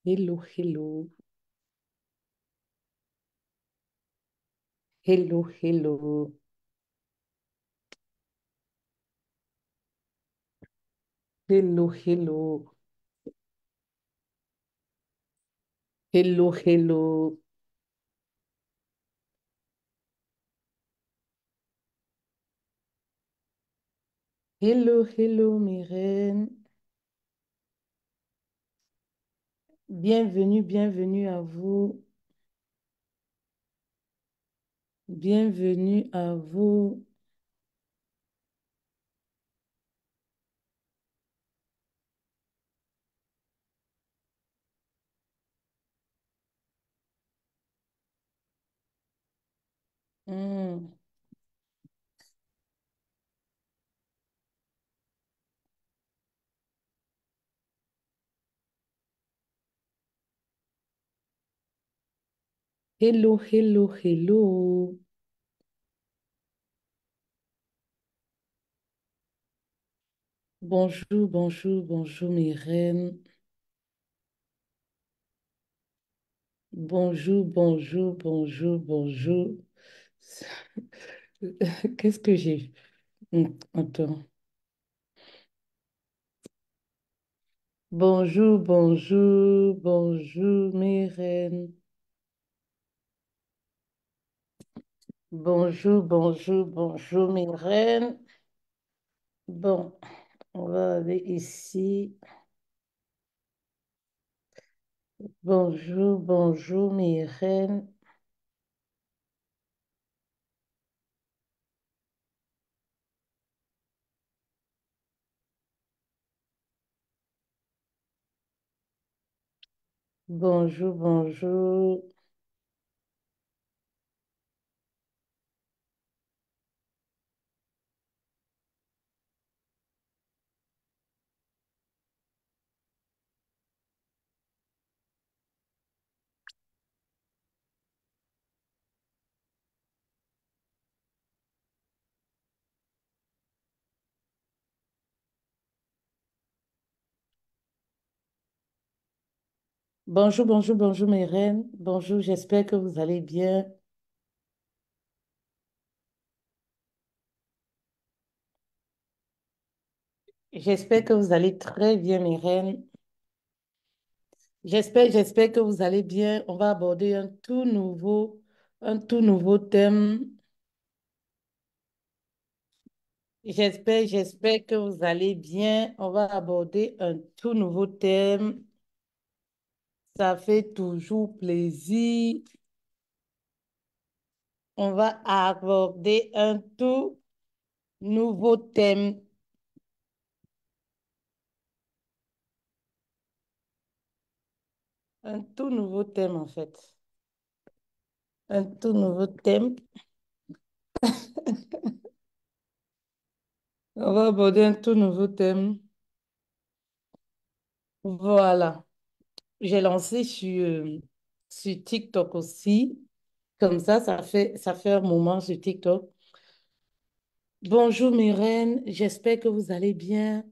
Hello, hello, hello, hello, hello, hello, hello, hello, hello, hello, mes reines. Bienvenue, bienvenue à vous. Bienvenue à vous. Hmm. Hello, hello, hello. Bonjour, bonjour, bonjour, mes reines. Bonjour, bonjour, bonjour, bonjour. Qu'est-ce que j'ai? Attends. Bonjour, bonjour, bonjour, mes reines. Bonjour, bonjour, bonjour, mes reines. Bon, on va aller ici. Bonjour, bonjour, mes reines. Bonjour, bonjour. Bonjour, bonjour, bonjour, mes reines. Bonjour, j'espère que vous allez bien. J'espère que vous allez très bien, mes reines. J'espère que vous allez bien. On va aborder un tout nouveau thème. J'espère que vous allez bien. On va aborder un tout nouveau thème. Ça fait toujours plaisir. On va aborder un tout nouveau thème. Un tout nouveau thème, en fait. Un tout nouveau thème. On va aborder un tout nouveau thème. Voilà. J'ai lancé sur TikTok aussi. Comme ça fait un moment sur TikTok. Bonjour mes reines, j'espère que vous allez bien.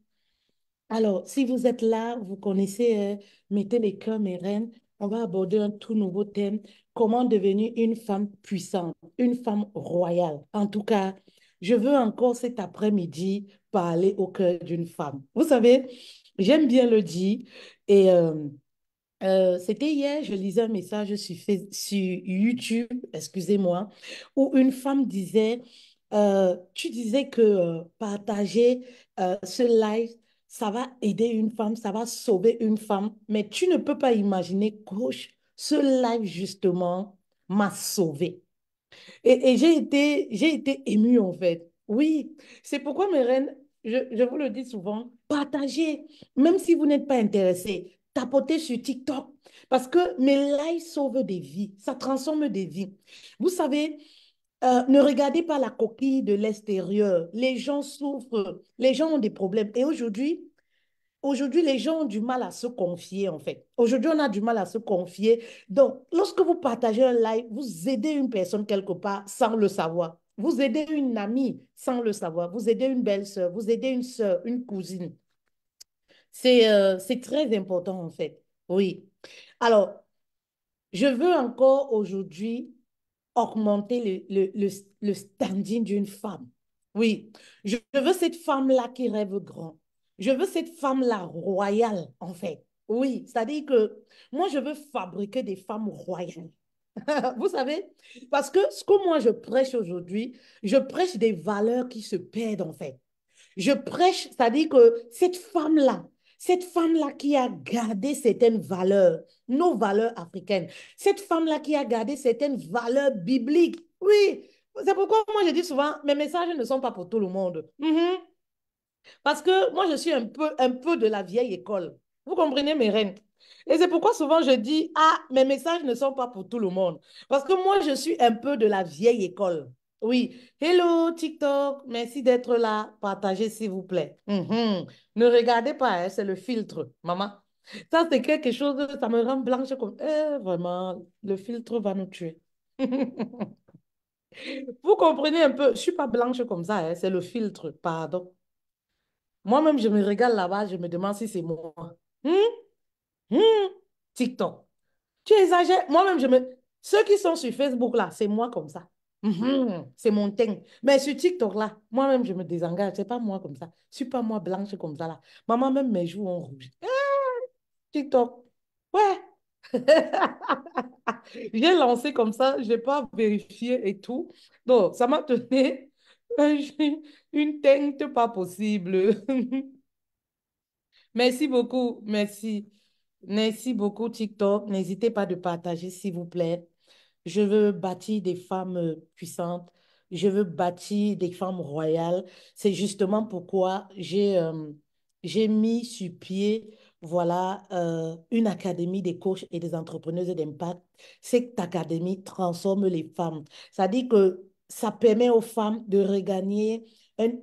Alors, si vous êtes là, vous connaissez, mettez les cœurs, mes reines. On va aborder un tout nouveau thème. Comment devenir une femme puissante, une femme royale. En tout cas, je veux encore cet après-midi parler au cœur d'une femme. Vous savez, j'aime bien le dire. Et c'était hier, je lisais un message sur YouTube, excusez-moi, où une femme disait, tu disais que partager ce live, ça va aider une femme, ça va sauver une femme, mais tu ne peux pas imaginer, coach, ce live justement m'a sauvée. Et j'ai été émue en fait. Oui, c'est pourquoi mes reines, je vous le dis souvent, partagez, même si vous n'êtes pas intéressé, tapotez sur TikTok, parce que mes lives sauvent des vies, ça transforme des vies. Vous savez, ne regardez pas la coquille de l'extérieur. Les gens souffrent, les gens ont des problèmes. Et aujourd'hui, les gens ont du mal à se confier, en fait. Aujourd'hui, on a du mal à se confier. Donc, lorsque vous partagez un live, vous aidez une personne quelque part sans le savoir. Vous aidez une amie sans le savoir. Vous aidez une belle-sœur, vous aidez une sœur, une cousine. C'est très important, en fait. Oui. Alors, je veux encore aujourd'hui augmenter le standing d'une femme. Oui, je veux cette femme-là qui rêve grand. Je veux cette femme-là royale, en fait. Oui, c'est-à-dire que moi, je veux fabriquer des femmes royales. Vous savez, parce que ce que moi je prêche aujourd'hui, je prêche des valeurs qui se perdent, en fait. Je prêche, c'est-à-dire que cette femme-là qui a gardé certaines valeurs, nos valeurs africaines, cette femme-là qui a gardé certaines valeurs bibliques, oui, c'est pourquoi moi je dis souvent, mes messages ne sont pas pour tout le monde. Parce que moi, je suis un peu de la vieille école. Vous comprenez mes reines? Et c'est pourquoi souvent je dis, ah, mes messages ne sont pas pour tout le monde. Parce que moi, je suis un peu de la vieille école. Oui. Hello, TikTok. Merci d'être là. Partagez, s'il vous plaît. Ne regardez pas, hein, c'est le filtre, maman. Ça, c'est quelque chose, ça me rend blanche comme... vraiment, le filtre va nous tuer. Vous comprenez un peu? Je ne suis pas blanche comme ça, hein, c'est le filtre, pardon. Moi-même, je me regarde là-bas, je me demande si c'est moi. Hum, hum, TikTok. Tu exagères. Moi-même, je me... Ceux qui sont sur Facebook, là, c'est moi comme ça. C'est mon teint. Mais sur TikTok, là, moi-même, je me désengage. C'est pas moi comme ça. Je suis pas moi blanche comme ça, là. Maman, même mes joues ont rouge. TikTok. Ouais. J'ai lancé comme ça, je n'ai pas vérifié et tout. Donc, ça m'a donné une teinte pas possible. Merci beaucoup, merci. Merci beaucoup, TikTok. N'hésitez pas de partager, s'il vous plaît. Je veux bâtir des femmes puissantes. Je veux bâtir des femmes royales. C'est justement pourquoi j'ai mis sur pied, voilà, une académie des coachs et des entrepreneuses d'impact. Cette académie transforme les femmes. Ça dit que ça permet aux femmes de regagner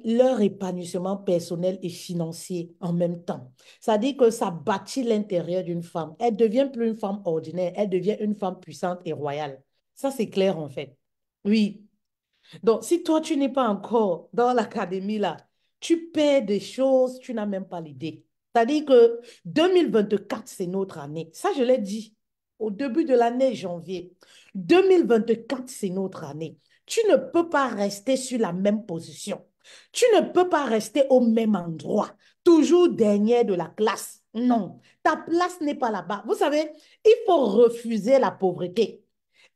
leur épanouissement personnel et financier en même temps. Ça dit que ça bâtit l'intérieur d'une femme. Elle devient plus une femme ordinaire, elle devient une femme puissante et royale. Ça, c'est clair en fait. Oui. Donc, si toi, tu n'es pas encore dans l'académie là, tu perds des choses, tu n'as même pas l'idée. C'est-à-dire que 2024, c'est notre année. Ça, je l'ai dit au début de l'année janvier. 2024, c'est notre année. Tu ne peux pas rester sur la même position. Tu ne peux pas rester au même endroit, toujours dernier de la classe. Non, ta place n'est pas là-bas. Vous savez, il faut refuser la pauvreté.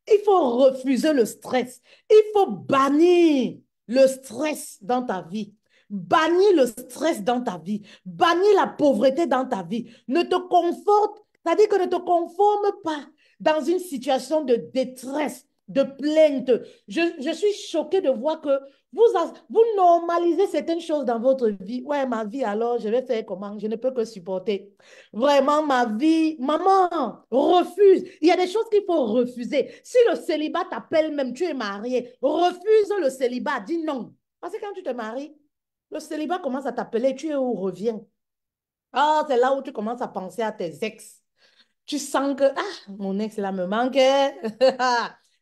Il faut refuser le stress. Il faut bannir le stress dans ta vie. Bannir le stress dans ta vie. Bannir la pauvreté dans ta vie. Ne te conforte, c'est-à-dire que ne te conforme pas dans une situation de détresse, de plainte. Je suis choquée de voir que vous normalisez certaines choses dans votre vie. Ouais, ma vie, alors, je vais faire comment? Je ne peux que supporter. Vraiment, ma vie, maman, refuse. Il y a des choses qu'il faut refuser. Si le célibat t'appelle même, tu es marié, refuse le célibat, dis non. Parce que quand tu te maries, le célibat commence à t'appeler, tu es où reviens. Ah, c'est là où tu commences à penser à tes ex. Tu sens que, ah, mon ex là me manque.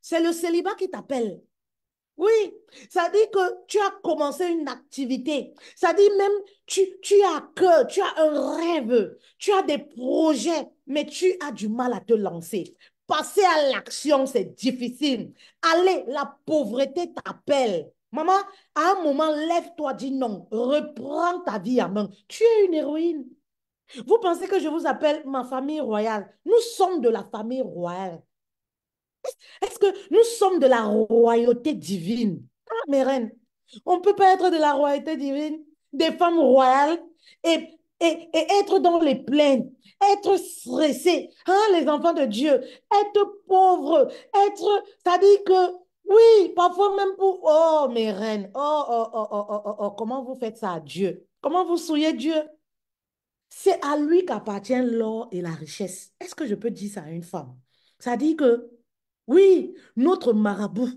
C'est le célibat qui t'appelle. Oui, ça dit que tu as commencé une activité. Ça dit même, tu as cœur, tu as un rêve, tu as des projets, mais tu as du mal à te lancer. Passer à l'action, c'est difficile. Allez, la pauvreté t'appelle. Maman, à un moment, lève-toi, dis non, reprends ta vie en main. Tu es une héroïne. Vous pensez que je vous appelle ma famille royale? Nous sommes de la famille royale. Est-ce que nous sommes de la royauté divine? Ah, mes reines, on ne peut pas être de la royauté divine, des femmes royales et être dans les plaines, être stressé, hein, les enfants de Dieu, être pauvre, être, ça dit que, oui, parfois même pour, oh, mes reines, comment vous faites ça à Dieu? Comment vous souillez Dieu? C'est à lui qu'appartient l'or et la richesse. Est-ce que je peux dire ça à une femme? Ça dit que, oui, notre marabout,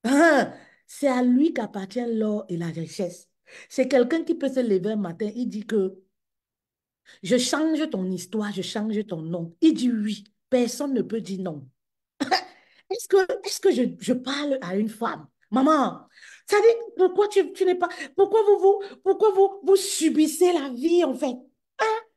hein, c'est à lui qu'appartient l'or et la richesse. C'est quelqu'un qui peut se lever un matin, il dit que je change ton histoire, je change ton nom. Il dit oui, personne ne peut dire non. Est-ce que je parle à une femme? Maman, ça dit, pourquoi tu n'es pas, pourquoi vous subissez la vie en fait?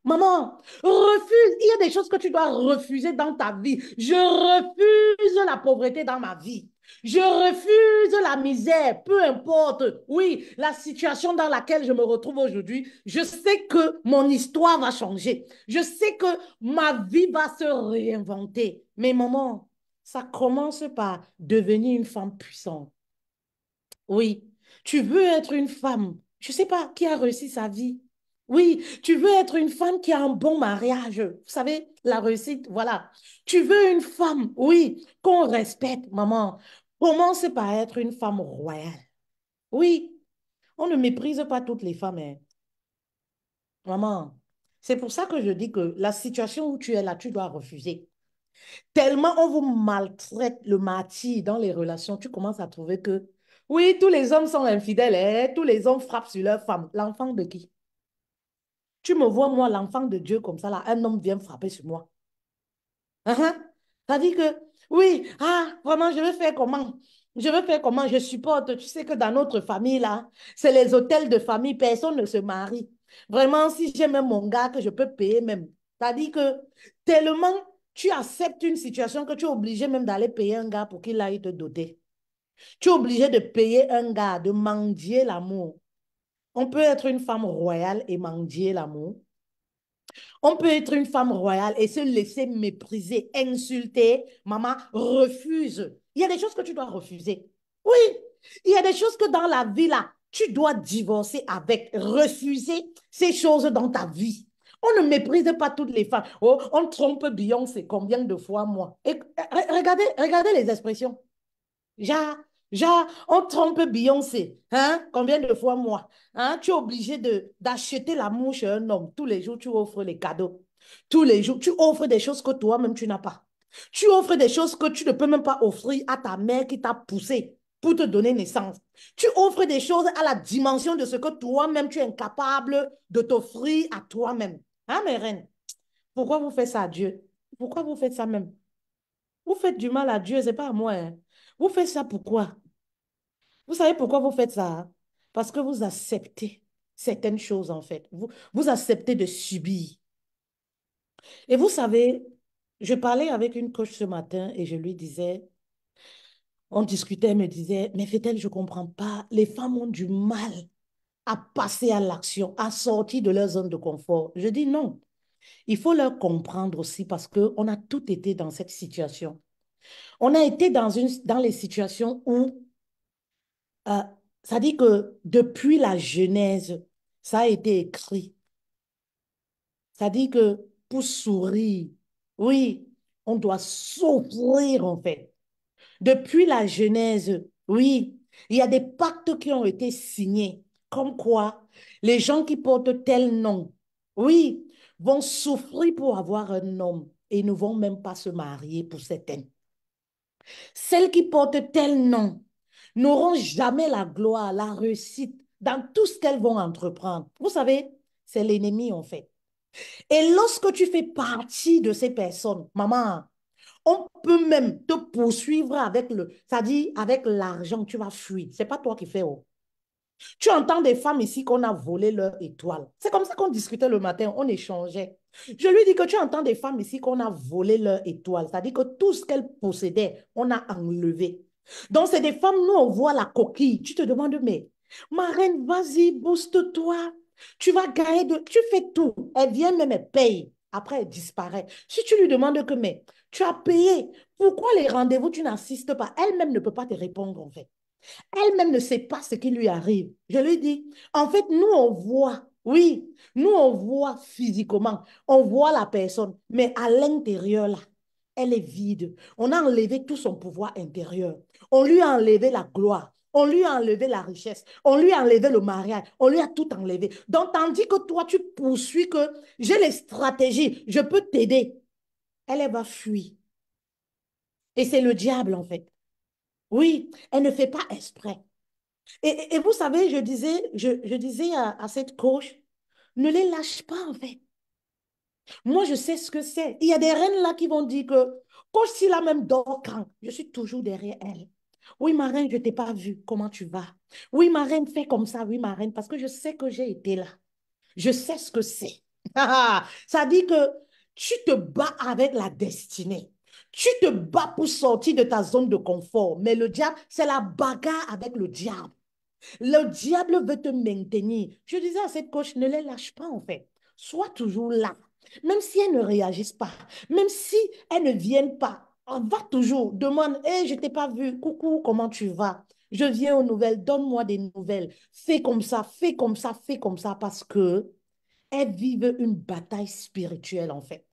Maman, refuse. Il y a des choses que tu dois refuser dans ta vie. Je refuse la pauvreté dans ma vie. Je refuse la misère, peu importe. Oui, la situation dans laquelle je me retrouve aujourd'hui, je sais que mon histoire va changer. Je sais que ma vie va se réinventer. Mais maman, ça commence par devenir une femme puissante. Oui, tu veux être une femme, je ne sais pas, qui a réussi sa vie. Oui, tu veux être une femme qui a un bon mariage. Vous savez, la réussite, voilà. Tu veux une femme, oui, qu'on respecte, maman. Commence par être une femme royale. Oui, on ne méprise pas toutes les femmes, hein. Maman, c'est pour ça que je dis que la situation où tu es là, tu dois refuser. Tellement on vous maltraite le martyr dans les relations, tu commences à trouver que, oui, tous les hommes sont infidèles, hein, tous les hommes frappent sur leur femme. L'enfant de qui? Tu me vois, moi, l'enfant de Dieu comme ça, là, un homme vient frapper sur moi. Uh-huh. Ça dit que, oui, vraiment, je vais faire comment? Je vais faire comment? Je supporte. Tu sais que dans notre famille, là, c'est les hôtels de famille, personne ne se marie. Vraiment, si j'ai même mon gars que je peux payer même. Ça dit que tellement tu acceptes une situation que tu es obligé même d'aller payer un gars pour qu'il aille te doter. Tu es obligé de payer un gars, de mendier l'amour. On peut être une femme royale et mendier l'amour. On peut être une femme royale et se laisser mépriser, insulter. Maman, refuse. Il y a des choses que tu dois refuser. Oui, il y a des choses que dans la vie, là, tu dois divorcer avec, refuser ces choses dans ta vie. On ne méprise pas toutes les femmes. Oh, on trompe Beyoncé combien de fois, moi? Et, regardez les expressions. On trompe Beyoncé. Hein? Combien de fois moi? Hein? Tu es obligé d'acheter l'amour chez un homme. Tous les jours, tu offres les cadeaux. Tous les jours, tu offres des choses que toi-même, tu n'as pas. Tu offres des choses que tu ne peux même pas offrir à ta mère qui t'a poussé pour te donner naissance. Tu offres des choses à la dimension de ce que toi-même, tu es incapable de t'offrir à toi-même. Hein, mes reines? Pourquoi vous faites ça à Dieu? Pourquoi vous faites ça même? Vous faites du mal à Dieu, c'est pas à moi, hein. Vous faites ça pourquoi? Vous savez pourquoi vous faites ça? Hein? Parce que vous acceptez certaines choses, en fait. Vous acceptez de subir. Et vous savez, je parlais avec une coach ce matin et je lui disais, on discutait, elle me disait, mais Fétel, je ne comprends pas. Les femmes ont du mal à passer à l'action, à sortir de leur zone de confort. Je dis non. Il faut leur comprendre aussi parce qu'on a tout été dans cette situation. On a été dans les situations où Euh, ça dit que depuis la Genèse, ça a été écrit. Ça dit que pour sourire, oui, on doit souffrir en fait. Depuis la Genèse, oui, il y a des pactes qui ont été signés. Comme quoi, les gens qui portent tel nom, oui, vont souffrir pour avoir un homme et ne vont même pas se marier pour certaines. Celles qui portent tel nom n'auront jamais la gloire, la réussite dans tout ce qu'elles vont entreprendre. Vous savez, c'est l'ennemi en fait. Et lorsque tu fais partie de ces personnes, maman, on peut même te poursuivre avec c'est-à-dire avec l'argent, tu vas fuir. C'est pas toi qui fais. Oh. Tu entends des femmes ici qu'on a volé leur étoile. C'est comme ça qu'on discutait le matin, on échangeait. Je lui dis que tu entends des femmes ici qu'on a volé leur étoile. C'est-à-dire que tout ce qu'elles possédaient, on a enlevé. Donc, c'est des femmes, nous, on voit la coquille. Tu te demandes, mais ma reine, vas-y, booste-toi. Tu vas gagner Tu fais tout. Elle vient même, elle paye. Après, elle disparaît. Si tu lui demandes que, mais tu as payé, pourquoi les rendez-vous, tu n'assistes pas? Elle-même ne peut pas te répondre, en fait. Elle-même ne sait pas ce qui lui arrive. Je lui dis, en fait, nous, on voit, oui, nous, on voit physiquement, on voit la personne, mais à l'intérieur, là, elle est vide. On a enlevé tout son pouvoir intérieur. On lui a enlevé la gloire. On lui a enlevé la richesse. On lui a enlevé le mariage. On lui a tout enlevé. Donc, tandis que toi, tu poursuis que j'ai les stratégies, je peux t'aider. Elle va fuir. Et c'est le diable, en fait. Oui, elle ne fait pas exprès. Et vous savez, je disais à cette coach, ne les lâche pas en fait. Moi, je sais ce que c'est. Il y a des reines là qui vont dire que, coach, si la même dort quand, je suis toujours derrière elle. Oui, ma reine, je ne t'ai pas vue. Comment tu vas? Oui, ma reine, fais comme ça. Oui, ma reine, parce que je sais que j'ai été là. Je sais ce que c'est. Ça dit que tu te bats avec la destinée. Tu te bats pour sortir de ta zone de confort. Mais le diable, c'est la bagarre avec le diable. Le diable veut te maintenir. Je disais à cette coach, ne les lâche pas en fait. Sois toujours là. Même si elles ne réagissent pas, même si elles ne viennent pas, on va toujours, demande, hé, je ne t'ai pas vu, coucou, comment tu vas? Je viens aux nouvelles, donne-moi des nouvelles. Fais comme ça, fais comme ça, fais comme ça, parce que elles vivent une bataille spirituelle en fait.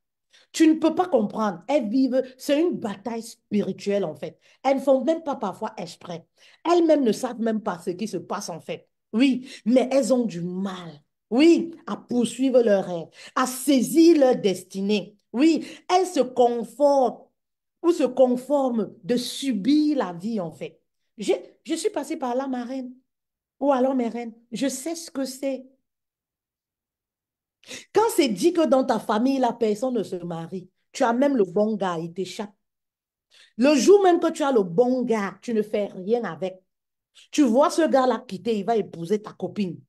Tu ne peux pas comprendre. Elles vivent, c'est une bataille spirituelle en fait. Elles ne font même pas parfois exprès. Elles-mêmes ne savent même pas ce qui se passe en fait. Oui, mais elles ont du mal. Oui, à poursuivre leur rêve, à saisir leur destinée. Oui, elles se confortent ou se conforment de subir la vie en fait. Je, je suis passée par là, ma reine. Ou alors mes reines, je sais ce que c'est. Quand c'est dit que dans ta famille, la personne ne se marie, tu as même le bon gars, il t'échappe. Le jour même que tu as le bon gars, tu ne fais rien avec. Tu vois ce gars-là quitter, il va épouser ta copine.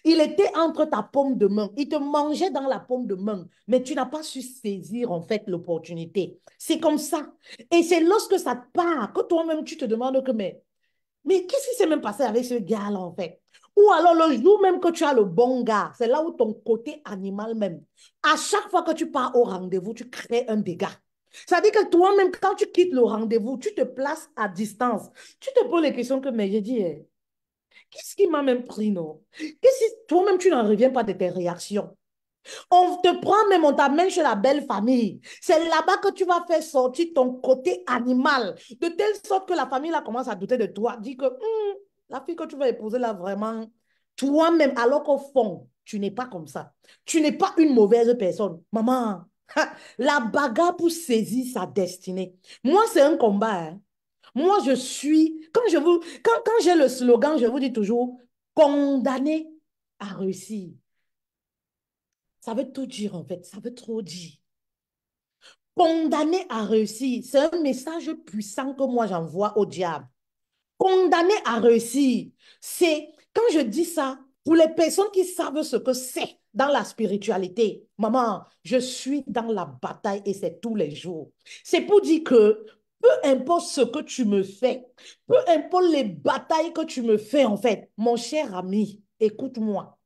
Il était entre ta paume de main. Il te mangeait dans la paume de main, mais tu n'as pas su saisir en fait l'opportunité. C'est comme ça. Et c'est lorsque ça te part que toi-même tu te demandes que mais qu'est-ce qui s'est même passé avec ce gars-là, en fait? Ou alors, le jour même que tu as le bon gars, c'est là où ton côté animal même, à chaque fois que tu pars au rendez-vous, tu crées un dégât. Ça veut dire que toi-même, quand tu quittes le rendez-vous, tu te places à distance. Tu te poses les questions que, mais j'ai dit, qu'est-ce qui m'a même pris, non? Qu'est-ce que toi-même, tu n'en reviens pas de tes réactions? On te prend même, on t'amène chez la belle famille. C'est là-bas que tu vas faire sortir ton côté animal, de telle sorte que la famille là commence à douter de toi. Dit que la fille que tu vas épouser là, vraiment, toi-même, alors qu'au fond, tu n'es pas comme ça. Tu n'es pas une mauvaise personne. Maman, la bagarre pour saisir sa destinée. Moi, c'est un combat. Hein. Moi, je suis, quand j'ai le slogan, je vous dis toujours, condamné à réussir. Ça veut tout dire en fait, ça veut trop dire. Condamné à réussir, c'est un message puissant que moi j'envoie au diable. Condamné à réussir, c'est quand je dis ça, pour les personnes qui savent ce que c'est dans la spiritualité, maman, je suis dans la bataille et c'est tous les jours. C'est pour dire que peu importe ce que tu me fais, peu importe les batailles que tu me fais en fait, mon cher ami, écoute-moi.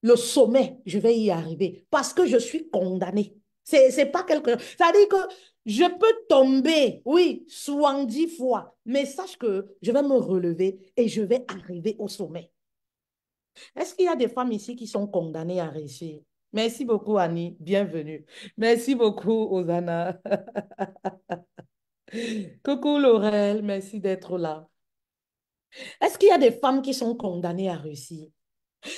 Le sommet, je vais y arriver parce que je suis condamnée. C'est pas quelque chose. Ça dit que je peux tomber, oui, 70 fois, mais sache que je vais me relever et je vais arriver au sommet. Est-ce qu'il y a des femmes ici qui sont condamnées à réussir? Merci beaucoup, Annie. Bienvenue. Merci beaucoup, Osana. Coucou, Laurel. Merci d'être là. Est-ce qu'il y a des femmes qui sont condamnées à réussir?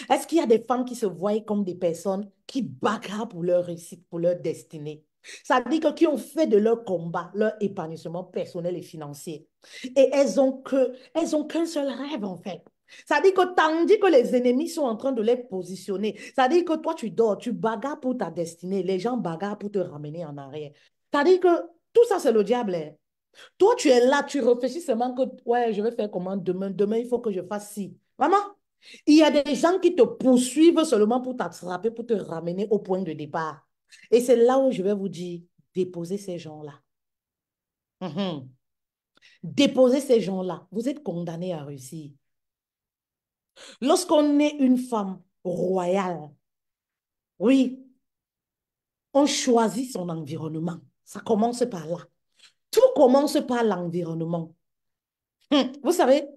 Est-ce qu'il y a des femmes qui se voient comme des personnes qui bagarrent pour leur réussite, pour leur destinée? Ça veut dire que qui ont fait de leur combat, leur épanouissement personnel et financier. Et elles ont qu'un seul rêve en fait. Ça veut dire que tandis que les ennemis sont en train de les positionner, ça veut dire que toi tu dors, tu bagarres pour ta destinée, les gens bagarrent pour te ramener en arrière. Ça veut dire que tout ça c'est le diable. Hein. Toi tu es là, tu réfléchis seulement que ouais, je vais faire comment demain, demain il faut que je fasse ci. Maman, il y a des gens qui te poursuivent seulement pour t'attraper, pour te ramener au point de départ. Et c'est là où je vais vous dire, déposez ces gens-là. Mhm. Déposez ces gens-là. Vous êtes condamnés à réussir. Lorsqu'on est une femme royale, oui, on choisit son environnement. Ça commence par là. Tout commence par l'environnement. Vous savez,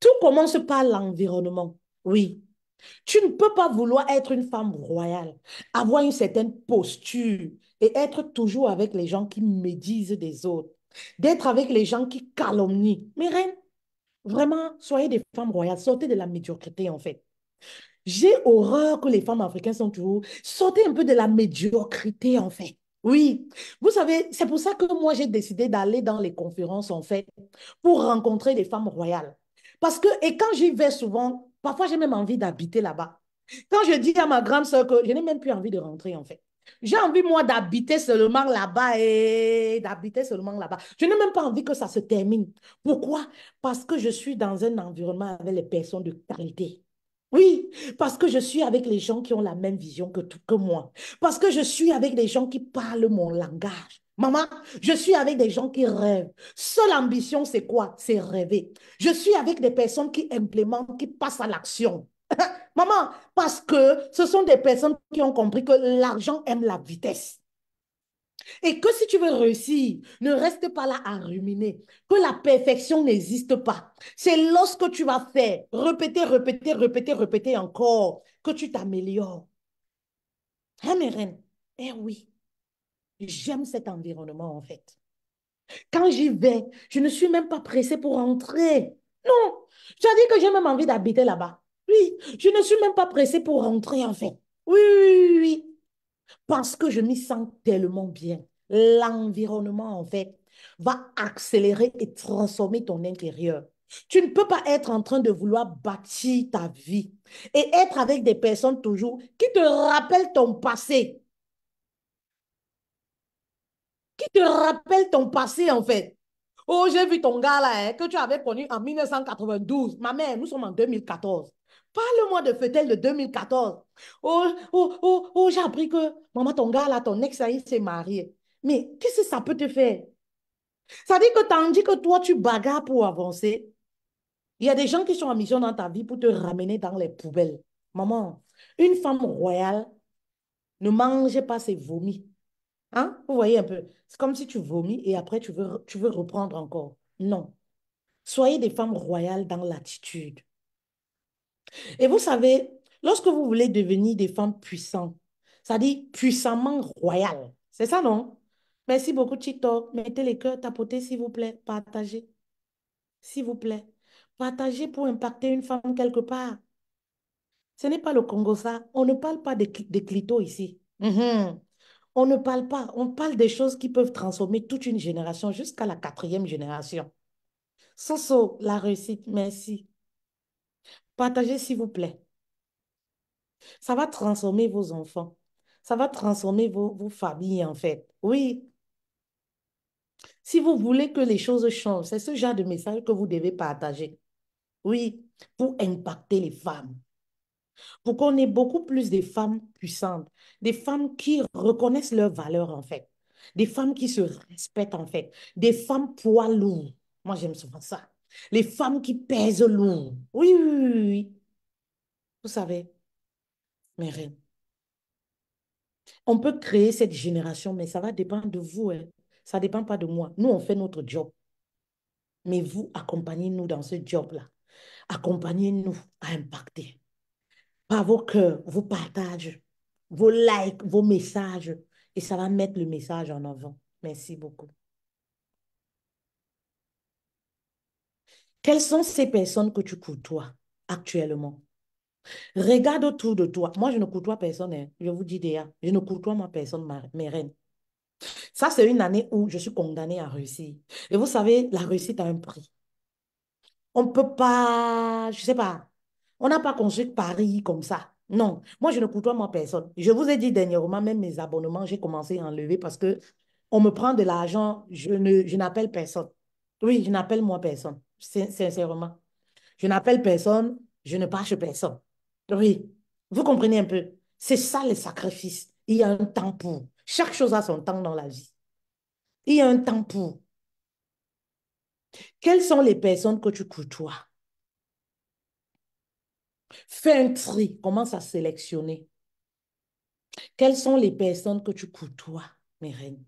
tout commence par l'environnement. Oui. Tu ne peux pas vouloir être une femme royale, avoir une certaine posture et être toujours avec les gens qui médisent des autres, d'être avec les gens qui calomnient. Mais reine, vraiment, soyez des femmes royales, sortez de la médiocrité en fait. J'ai horreur que les femmes africaines sont toujours... Sortez un peu de la médiocrité en fait. Oui, vous savez, c'est pour ça que moi j'ai décidé d'aller dans les conférences en fait pour rencontrer les femmes royales. Parce que, et quand j'y vais souvent, parfois j'ai même envie d'habiter là-bas. Quand je dis à ma grande sœur que je n'ai même plus envie de rentrer en fait. J'ai envie moi d'habiter seulement là-bas et d'habiter seulement là-bas. Je n'ai même pas envie que ça se termine. Pourquoi? Parce que je suis dans un environnement avec les personnes de qualité. Oui, parce que je suis avec les gens qui ont la même vision que moi. Parce que je suis avec les gens qui parlent mon langage. Maman, je suis avec des gens qui rêvent. Seule ambition, c'est quoi? C'est rêver. Je suis avec des personnes qui implémentent, qui passent à l'action. Maman, parce que ce sont des personnes qui ont compris que l'argent aime la vitesse. Et que si tu veux réussir, ne reste pas là à ruminer, que la perfection n'existe pas. C'est lorsque tu vas faire, répéter, répéter, répéter, répéter encore, que tu t'améliores. Hein, mes reines? Eh oui, j'aime cet environnement en fait. Quand j'y vais, je ne suis même pas pressée pour rentrer. Non, je dis que j'ai même envie d'habiter là-bas. Oui, je ne suis même pas pressée pour rentrer en fait. Oui, oui, oui, oui. Parce que je m'y sens tellement bien. L'environnement, en fait, va accélérer et transformer ton intérieur. Tu ne peux pas être en train de vouloir bâtir ta vie et être avec des personnes toujours qui te rappellent ton passé, qui te rappellent ton passé, en fait. Oh, j'ai vu ton gars là, hein, que tu avais connu en 1992. Ma mère, nous sommes en 2014. Parle-moi de Fetel de 2014. Oh, oh, oh, oh, j'ai appris que, maman, ton gars là, ton ex, là, il s'est marié. Mais qu'est-ce que ça peut te faire? Ça dit que tandis que toi, tu bagarres pour avancer, il y a des gens qui sont en mission dans ta vie pour te ramener dans les poubelles. Maman, une femme royale ne mange pas ses vomis. Hein? Vous voyez un peu? C'est comme si tu vomis et après tu veux reprendre encore. Non. Soyez des femmes royales dans l'attitude. Et vous savez, lorsque vous voulez devenir des femmes puissantes, ça dit puissamment royales. C'est ça, non? Merci beaucoup, TikTok. Mettez les cœurs, tapotez, s'il vous plaît. Partagez, s'il vous plaît. Partagez pour impacter une femme quelque part. Ce n'est pas le Congo, ça. On ne parle pas des clitos ici. Mhm. On ne parle pas. On parle des choses qui peuvent transformer toute une génération jusqu'à la quatrième génération. Soso, la réussite, merci. Partagez, s'il vous plaît. Ça va transformer vos enfants. Ça va transformer vos familles, en fait. Oui, si vous voulez que les choses changent, c'est ce genre de message que vous devez partager. Oui, pour impacter les femmes. Pour qu'on ait beaucoup plus de femmes puissantes, des femmes qui reconnaissent leurs valeurs, en fait. Des femmes qui se respectent, en fait. Des femmes poids lourds. Moi, j'aime souvent ça. Les femmes qui pèsent lourd. Oui, oui, oui, oui, oui. Vous savez, mes reines. On peut créer cette génération, mais ça va dépendre de vous, hein. Ça ne dépend pas de moi. Nous, on fait notre job. Mais vous, accompagnez-nous dans ce job-là. Accompagnez-nous à impacter. Par vos cœurs, vos partages, vos likes, vos messages. Et ça va mettre le message en avant. Merci beaucoup. Quelles sont ces personnes que tu côtoies actuellement? Regarde autour de toi. Moi, je ne côtoie personne, hein. Je vous dis déjà, je ne côtoie ma personne, mes reines. Ça, c'est une année où je suis condamnée à réussir. Et vous savez, la réussite a un prix. On ne peut pas, je ne sais pas, on n'a pas construit Paris comme ça. Non, moi, je ne côtoie moi personne. Je vous ai dit dernièrement, même mes abonnements, j'ai commencé à enlever parce que on me prend de l'argent, je n'appelle personne. Oui, je n'appelle moi personne, sincèrement. Je n'appelle personne, je ne passe personne. Oui, vous comprenez un peu. C'est ça le sacrifice. Il y a un temps pour. Chaque chose a son temps dans la vie. Il y a un temps pour. Quelles sont les personnes que tu côtoies? Fais un tri, commence à sélectionner. Quelles sont les personnes que tu côtoies, mes reines?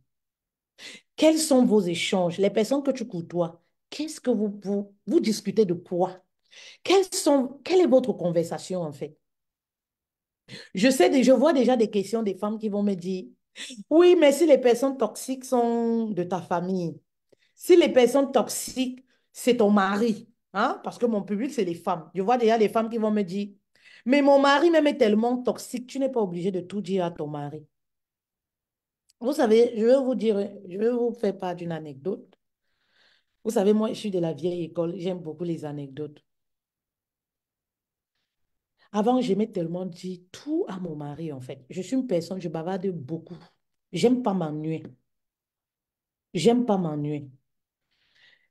Quels sont vos échanges? Les personnes que tu côtoies, qu'est-ce que vous discutez de quoi? Quelle est votre conversation en fait? Je vois déjà des questions des femmes qui vont me dire, oui, mais si les personnes toxiques sont de ta famille, si les personnes toxiques, c'est ton mari, hein? Parce que mon public, c'est les femmes. Je vois déjà les femmes qui vont me dire, mais mon mari même est tellement toxique, tu n'es pas obligé de tout dire à ton mari. Vous savez, je vais vous dire, je vais vous faire part d'une anecdote. Vous savez, moi, je suis de la vieille école, j'aime beaucoup les anecdotes. Avant, j'aimais tellement dire tout à mon mari, en fait. Je suis une personne, je bavarde beaucoup. J'aime pas m'ennuyer. J'aime pas m'ennuyer.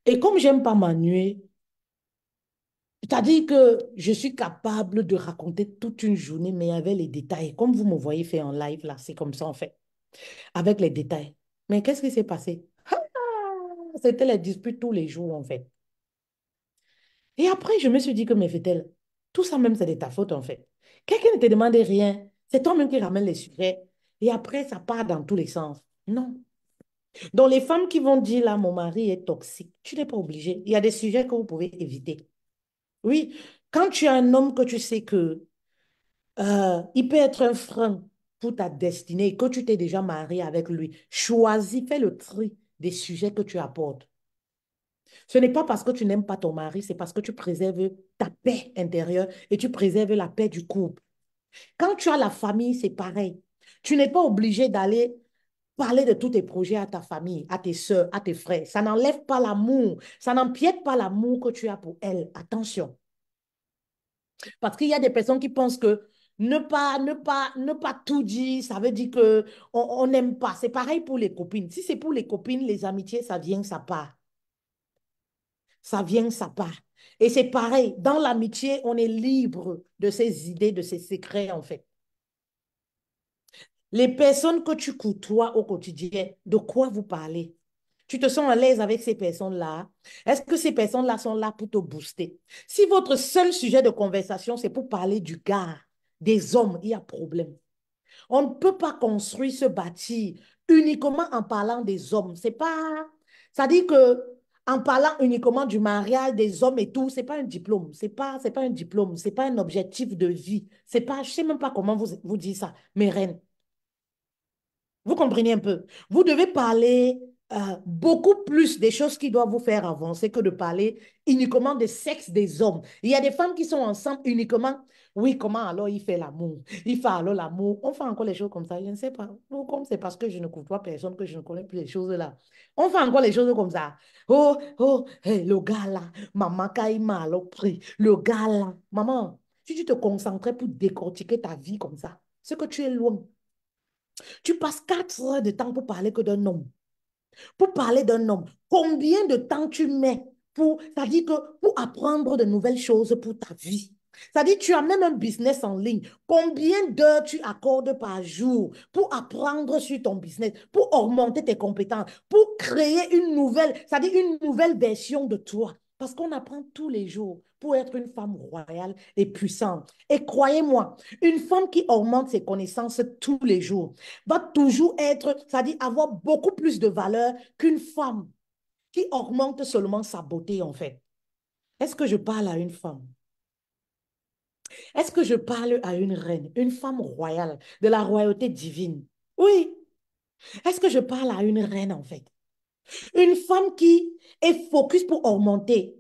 Et comme j'aime pas m'ennuyer, C'est-à-dire que je suis capable de raconter toute une journée, mais avec les détails. Comme vous me voyez faire en live, là, c'est comme ça, en fait, avec les détails. Mais qu'est-ce qui s'est passé? Ah, c'était les disputes tous les jours, en fait. Et après, je me suis dit que, mais Fétel, tout ça même, c'est de ta faute, en fait. Quelqu'un ne te demande rien. C'est toi-même qui ramène les sujets. Et après, ça part dans tous les sens. Non. Donc, les femmes qui vont dire, là, mon mari est toxique, tu n'es pas obligé. Il y a des sujets que vous pouvez éviter. Oui, quand tu as un homme que tu sais que il peut être un frein pour ta destinée et que tu t'es déjà marié avec lui, choisis, fais le tri des sujets que tu apportes. Ce n'est pas parce que tu n'aimes pas ton mari, c'est parce que tu préserves ta paix intérieure et tu préserves la paix du couple. Quand tu as la famille, c'est pareil. Tu n'es pas obligé d'aller parler de tous tes projets à ta famille, à tes soeurs, à tes frères. Ça n'enlève pas l'amour, ça n'empiète pas l'amour que tu as pour elle. Attention. Parce qu'il y a des personnes qui pensent que ne pas tout dire, ça veut dire que on n'aime pas. C'est pareil pour les copines. Si c'est pour les copines, les amitiés, ça vient, ça part. Ça vient, ça part. Et c'est pareil, dans l'amitié, on est libre de ses idées, de ses secrets, en fait. Les personnes que tu côtoies au quotidien, de quoi vous parlez? Tu te sens à l'aise avec ces personnes-là? Est-ce que ces personnes-là sont là pour te booster? Si votre seul sujet de conversation, c'est pour parler du gars, des hommes, il y a problème. On ne peut pas construire ce bâti uniquement en parlant des hommes. C'est pas, ça dit que en parlant uniquement du mariage des hommes et tout, c'est pas un diplôme. C'est pas un diplôme. C'est pas un objectif de vie. C'est pas, je sais même pas comment vous dire ça, mes reines. Vous comprenez un peu? Vous devez parler beaucoup plus des choses qui doivent vous faire avancer que de parler uniquement des sexes des hommes. Il y a des femmes qui sont ensemble uniquement. Oui, comment alors il fait l'amour? Il fait alors l'amour. On fait encore les choses comme ça. Je ne sais pas. Ou comme c'est parce que je ne côtoie personne que je ne connais plus les choses là. On fait encore les choses comme ça. Oh, oh, hey, le gars là. Maman, quand il m'a alors pris. Le gars là. Maman, si tu te concentrais pour décortiquer ta vie comme ça, c'est que tu es loin. Tu passes 4 heures de temps pour parler que d'un homme. Pour parler d'un homme, combien de temps tu mets pour, c'est-à-dire que pour apprendre de nouvelles choses pour ta vie? C'est-à-dire tu as même un business en ligne. Combien d'heures tu accordes par jour pour apprendre sur ton business, pour augmenter tes compétences, pour créer une nouvelle, c'est-à-dire une nouvelle version de toi? Parce qu'on apprend tous les jours pour être une femme royale et puissante. Et croyez-moi, une femme qui augmente ses connaissances tous les jours va toujours être, c'est-à-dire avoir beaucoup plus de valeur qu'une femme qui augmente seulement sa beauté, en fait. Est-ce que je parle à une femme? Est-ce que je parle à une reine, une femme royale, de la royauté divine? Oui. Est-ce que je parle à une reine, en fait? Une femme qui est focus pour augmenter.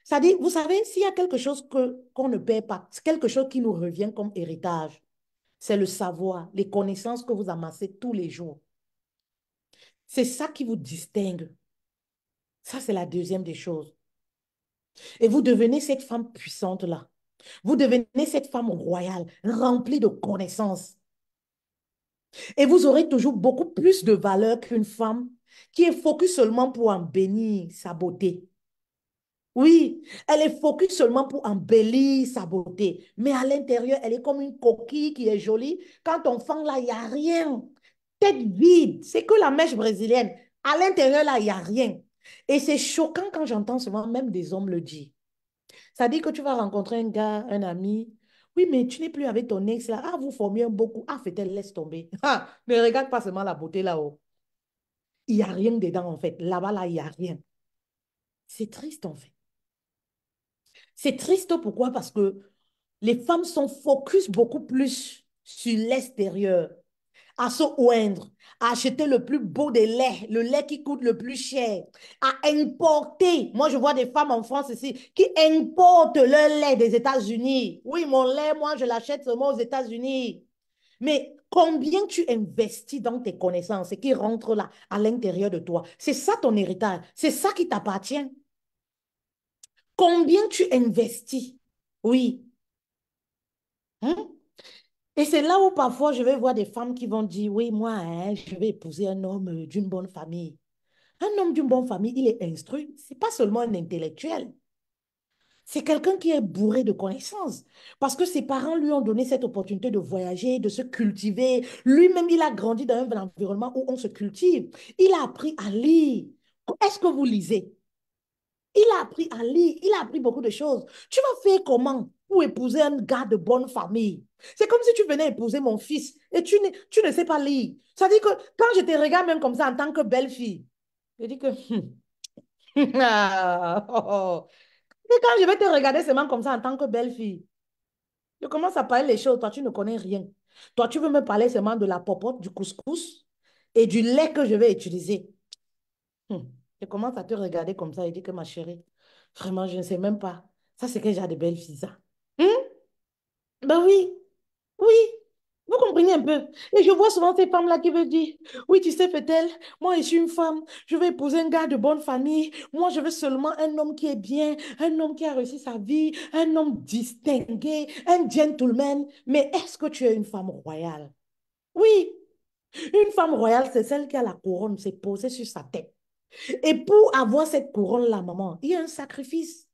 C'est-à-dire, vous savez, s'il y a quelque chose qu'on ne perd pas, c'est quelque chose qui nous revient comme héritage, c'est le savoir, les connaissances que vous amassez tous les jours. C'est ça qui vous distingue. Ça, c'est la deuxième des choses. Et vous devenez cette femme puissante-là. Vous devenez cette femme royale, remplie de connaissances. Et vous aurez toujours beaucoup plus de valeur qu'une femme qui est focus seulement pour embellir sa beauté. Oui, elle est focus seulement pour embellir sa beauté. Mais à l'intérieur, elle est comme une coquille qui est jolie. Quand on fend là, il n'y a rien. Tête vide. C'est que la mèche brésilienne. À l'intérieur, là, il n'y a rien. Et c'est choquant quand j'entends souvent même des hommes le dire. Ça dit que tu vas rencontrer un gars, un ami. Oui, mais tu n'es plus avec ton ex là. Ah, vous formez un beaucoup. Ah, fait-elle, laisse tomber. Ah, ne regarde pas seulement la beauté là-haut. Il n'y a rien dedans, en fait. Là-bas, là, il n'y a rien. C'est triste, en fait. C'est triste pourquoi? Parce que les femmes sont focus beaucoup plus sur l'extérieur, à se oindre, à acheter le plus beau des laits, le lait qui coûte le plus cher, à importer. Moi, je vois des femmes en France ici qui importent leur lait des États-Unis. Oui, mon lait, moi, je l'achète seulement aux États-Unis. Mais combien tu investis dans tes connaissances et qui rentrent là, à l'intérieur de toi? C'est ça ton héritage. C'est ça qui t'appartient. Combien tu investis? Oui. Hein? Et c'est là où parfois je vais voir des femmes qui vont dire, oui, moi, hein, je vais épouser un homme d'une bonne famille. Un homme d'une bonne famille, il est instruit. C'est pas seulement un intellectuel. C'est quelqu'un qui est bourré de connaissances parce que ses parents lui ont donné cette opportunité de voyager, de se cultiver. Lui-même, il a grandi dans un environnement où on se cultive. Il a appris à lire. Est-ce que vous lisez? Il a appris à lire, il a appris beaucoup de choses. Tu vas faire comment pour épouser un gars de bonne famille? C'est comme si tu venais épouser mon fils et tu ne sais pas lire. Ça veut dire que quand je te regarde même comme ça en tant que belle-fille, je dis que... Ah, oh, oh. Et quand je vais te regarder seulement comme ça en tant que belle-fille, je commence à parler les choses, toi tu ne connais rien. Toi tu veux me parler seulement de la popote, du couscous et du lait que je vais utiliser. Hmm. Je commence à te regarder comme ça et dire que ma chérie, vraiment, je ne sais même pas. Ça, c'est que j'ai de belles filles, ça. Hmm? Ben oui, oui. Vous comprenez un peu. Et je vois souvent ces femmes-là qui veulent dire, oui, tu sais, fait-elle, moi, je suis une femme, je vais épouser un gars de bonne famille. Moi, je veux seulement un homme qui est bien, un homme qui a réussi sa vie, un homme distingué, un gentleman. Mais est-ce que tu es une femme royale? Oui, une femme royale, c'est celle qui a la couronne, c'est posée sur sa tête. Et pour avoir cette couronne-là, maman, il y a un sacrifice.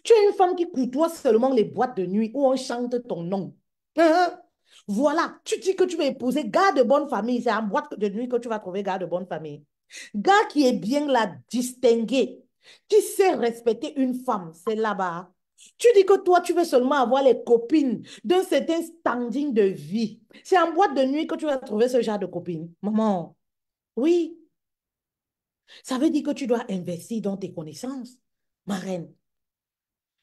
Tu es une femme qui côtoie seulement les boîtes de nuit où on chante ton nom. Hein? Voilà, tu dis que tu vas épouser gars de bonne famille. C'est en boîte de nuit que tu vas trouver gars de bonne famille. Gars qui est bien là, distingué, qui sait respecter une femme, c'est là-bas. Tu dis que toi, tu veux seulement avoir les copines d'un certain standing de vie. C'est en boîte de nuit que tu vas trouver ce genre de copines. Maman, oui, ça veut dire que tu dois investir dans tes connaissances, ma reine.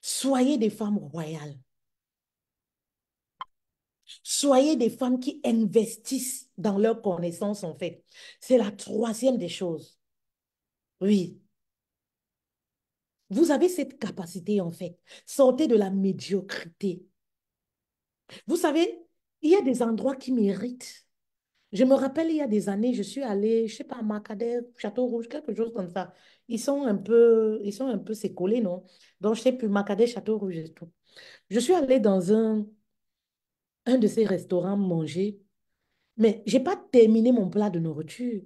Soyez des femmes royales. Soyez des femmes qui investissent dans leurs connaissances, en fait. C'est la troisième des choses. Oui, vous avez cette capacité, en fait. Sortez de la médiocrité. Vous savez, il y a des endroits qui méritent. Je me rappelle, il y a des années, je suis allée, je sais pas, à Macadam, Château Rouge, quelque chose comme ça. Ils sont un peu s'écolés, non? Donc, je sais plus, Macadam, Château Rouge et tout. Je suis allée dans un de ces restaurants manger, mais j'ai pas terminé mon plat de nourriture.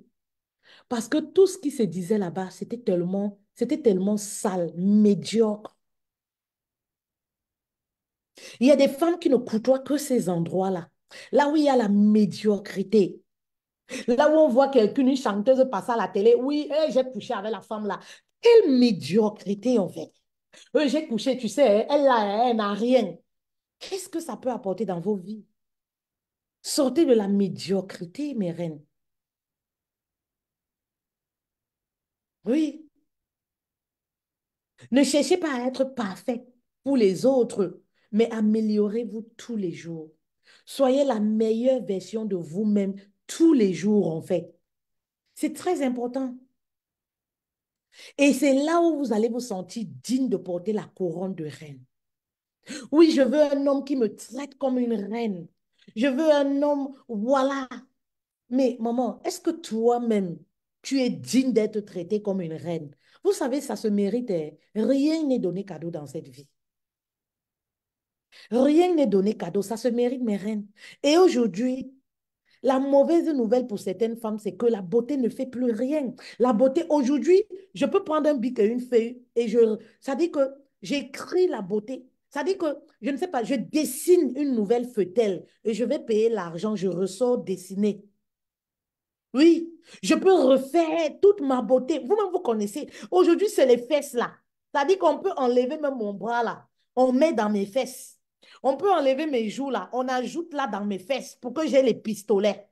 Parce que tout ce qui se disait là-bas, c'était tellement sale, médiocre. Il y a des femmes qui ne côtoient que ces endroits-là. Là où il y a la médiocrité. Là où on voit quelqu'une, une chanteuse passer à la télé. Oui, j'ai couché avec la femme là. Quelle médiocrité en fait. J'ai couché, tu sais, elle n'a rien. Qu'est-ce que ça peut apporter dans vos vies? Sortez de la médiocrité, mes reines. Oui. Ne cherchez pas à être parfait pour les autres, mais améliorez-vous tous les jours. Soyez la meilleure version de vous-même tous les jours, en fait. C'est très important. Et c'est là où vous allez vous sentir digne de porter la couronne de reine. Oui, je veux un homme qui me traite comme une reine. Je veux un homme, voilà. Mais maman, est-ce que toi-même, tu es digne d'être traitée comme une reine? Vous savez, ça se mérite, hein. Rien n'est donné cadeau dans cette vie. Rien n'est donné cadeau, ça se mérite, mes reines. Et aujourd'hui, la mauvaise nouvelle pour certaines femmes, c'est que la beauté ne fait plus rien. La beauté, aujourd'hui, je peux prendre un bic et une feuille et ça dit que j'écris la beauté. Ça dit que, je ne sais pas, je dessine une nouvelle feuille et je vais payer l'argent, je ressors dessiner. Oui, je peux refaire toute ma beauté. Vous-même, vous connaissez. Aujourd'hui, c'est les fesses là. Ça dit qu'on peut enlever même mon bras là. On met dans mes fesses. On peut enlever mes joues là. On ajoute là dans mes fesses pour que j'ai les pistolets.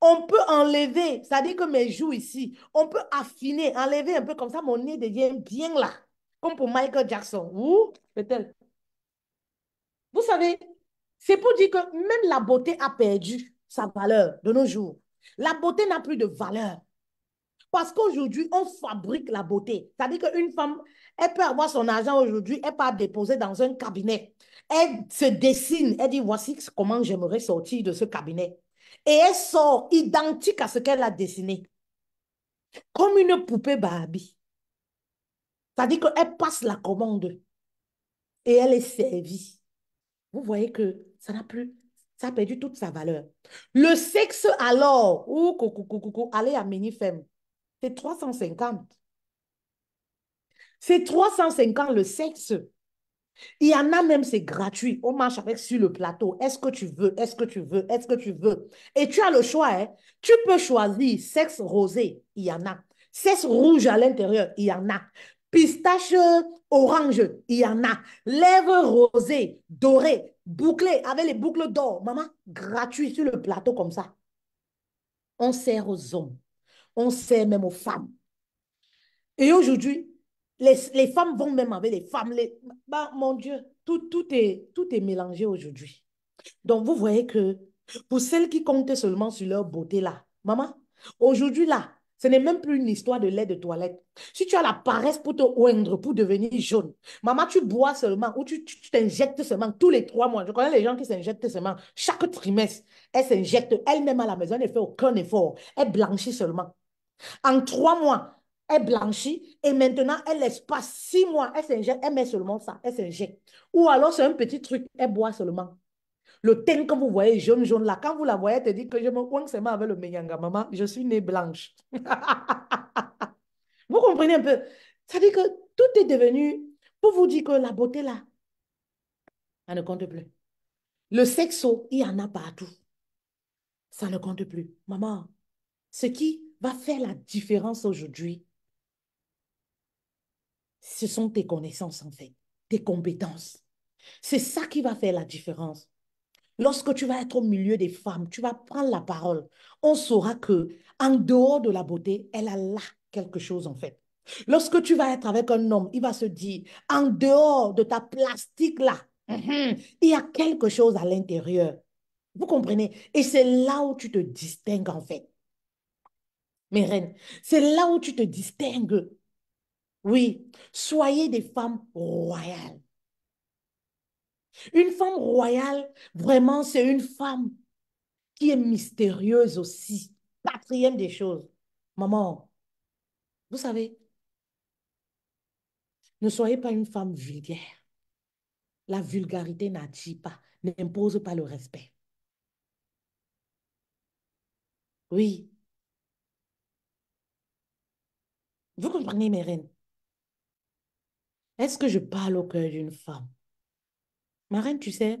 On peut enlever, ça dit que mes joues ici, on peut affiner, enlever un peu comme ça, mon nez devient bien là. Comme pour Michael Jackson. Ou peut-être. Vous savez, c'est pour dire que même la beauté a perdu sa valeur de nos jours. La beauté n'a plus de valeur. Parce qu'aujourd'hui, on fabrique la beauté. C'est-à-dire qu'une femme, elle peut avoir son argent aujourd'hui, elle peut déposer dans un cabinet. Elle se dessine, elle dit, voici comment j'aimerais sortir de ce cabinet. Et elle sort identique à ce qu'elle a dessiné, comme une poupée Barbie. C'est-à-dire qu'elle passe la commande et elle est servie. Vous voyez que ça n'a plus, ça a perdu toute sa valeur. Le sexe alors, ou coucou, coucou, coucou, allez à Minifem, c'est 350. C'est 350 le sexe. Il y en a même, c'est gratuit. On marche avec sur le plateau. Est-ce que tu veux? Est-ce que tu veux? Est-ce que tu veux? Et tu as le choix, hein. Tu peux choisir sexe rosé, il y en a. Sexe rouge à l'intérieur, il y en a. Pistache orange, il y en a. Lèvres rosées, dorées, bouclées, avec les boucles d'or. Maman, gratuit sur le plateau comme ça. On sert aux hommes. On sert même aux femmes. Et aujourd'hui, les femmes vont même avec les femmes. Bah, mon Dieu, tout est mélangé aujourd'hui. Donc, vous voyez que pour celles qui comptent seulement sur leur beauté là, maman, aujourd'hui là, ce n'est même plus une histoire de lait de toilette. Si tu as la paresse pour te oindre, pour devenir jaune, maman, tu bois seulement ou tu t'injectes seulement tous les 3 mois. Je connais les gens qui s'injectent seulement chaque trimestre. Elles s'injectent elles-mêmes à la maison, elles ne font aucun effort. Elles blanchissent seulement. En 3 mois, elle blanchit et maintenant, elle laisse pas 6 mois. Elle s'injecte, elle met seulement ça, elle s'injecte. Ou alors, c'est un petit truc, elle boit seulement. Le teint que vous voyez jaune, jaune là, quand vous la voyez, elle te dit que je me coins seulement avec le menyanga, maman, je suis née blanche. Vous comprenez un peu? Ça dit que tout est devenu, pour vous dire que la beauté là, ça ne compte plus. Le sexo, il y en a partout. Ça ne compte plus. Maman, ce qui va faire la différence aujourd'hui, ce sont tes connaissances en fait, tes compétences. C'est ça qui va faire la différence. Lorsque tu vas être au milieu des femmes, tu vas prendre la parole. On saura que en dehors de la beauté, elle a là quelque chose en fait. Lorsque tu vas être avec un homme, il va se dire, en dehors de ta plastique là, il y a quelque chose à l'intérieur. Vous comprenez? Et c'est là où tu te distingues en fait, mes reines. C'est là où tu te distingues. Oui, soyez des femmes royales. Une femme royale, vraiment, c'est une femme qui est mystérieuse aussi. Quatrième des choses. Maman, vous savez, ne soyez pas une femme vulgaire. La vulgarité n'attire pas, n'impose pas le respect. Oui, vous comprenez, mes reines? Est-ce que je parle au cœur d'une femme? Ma reine, tu sais,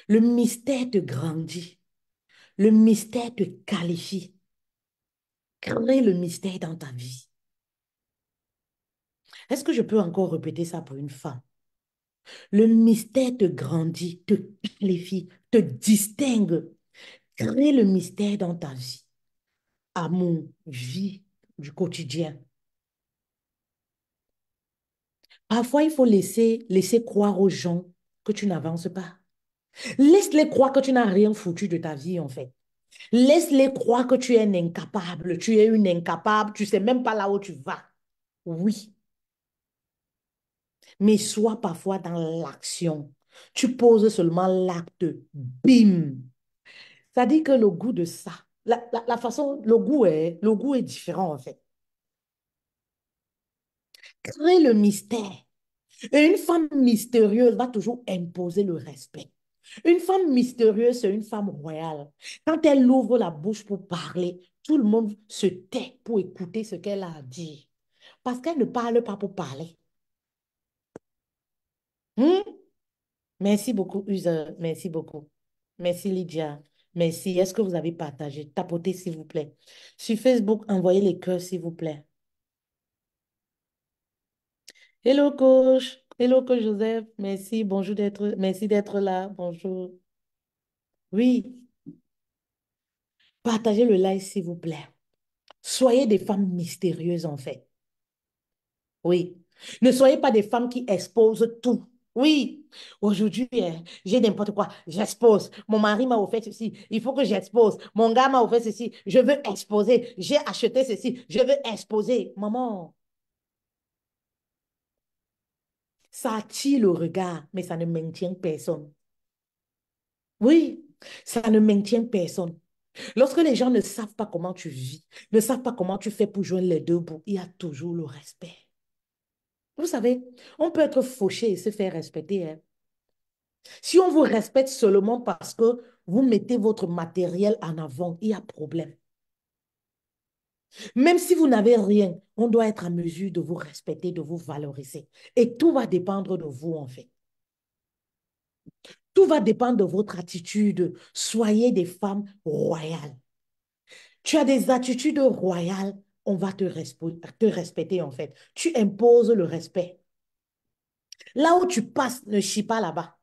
le mystère te grandit. Le mystère te qualifie. Crée le mystère dans ta vie. Est-ce que je peux encore répéter ça pour une femme? Le mystère te grandit, te qualifie, te distingue. Crée le mystère dans ta vie. Amour, vie du quotidien. Parfois, il faut laisser croire aux gens que tu n'avances pas. Laisse-les croire que tu n'as rien foutu de ta vie, en fait. Laisse-les croire que tu es un incapable, tu es une incapable, tu ne sais même pas là où tu vas. Oui, mais sois parfois dans l'action. Tu poses seulement l'acte, bim. Ça dit que le goût de ça, la façon, le goût est différent, en fait. Crée le mystère. Et une femme mystérieuse va toujours imposer le respect. Une femme mystérieuse, c'est une femme royale. Quand elle ouvre la bouche pour parler, tout le monde se tait pour écouter ce qu'elle a à dire. Parce qu'elle ne parle pas pour parler. Hmm? Merci beaucoup, User. Merci beaucoup. Merci, Lydia. Merci. Est-ce que vous avez partagé? Tapotez, s'il vous plaît. Sur Facebook, envoyez les cœurs, s'il vous plaît. Hello, coach. Hello, coach Joseph. Merci. Merci d'être là. Bonjour. Oui. Partagez le live, s'il vous plaît. Soyez des femmes mystérieuses, en fait. Oui. Ne soyez pas des femmes qui exposent tout. Oui. Aujourd'hui, j'ai n'importe quoi. J'expose. Mon mari m'a offert ceci. Il faut que j'expose. Mon gars m'a offert ceci. Je veux exposer. J'ai acheté ceci. Je veux exposer. Maman, ça attire le regard, mais ça ne maintient personne. Oui, ça ne maintient personne. Lorsque les gens ne savent pas comment tu vis, ne savent pas comment tu fais pour joindre les deux bouts, il y a toujours le respect. Vous savez, on peut être fauché et se faire respecter, hein. Si on vous respecte seulement parce que vous mettez votre matériel en avant, il y a problème. Même si vous n'avez rien, on doit être en mesure de vous respecter, de vous valoriser. Et tout va dépendre de vous, en fait. Tout va dépendre de votre attitude. Soyez des femmes royales. Tu as des attitudes royales, on va te respecter, en fait. Tu imposes le respect. Là où tu passes, ne chie pas là-bas.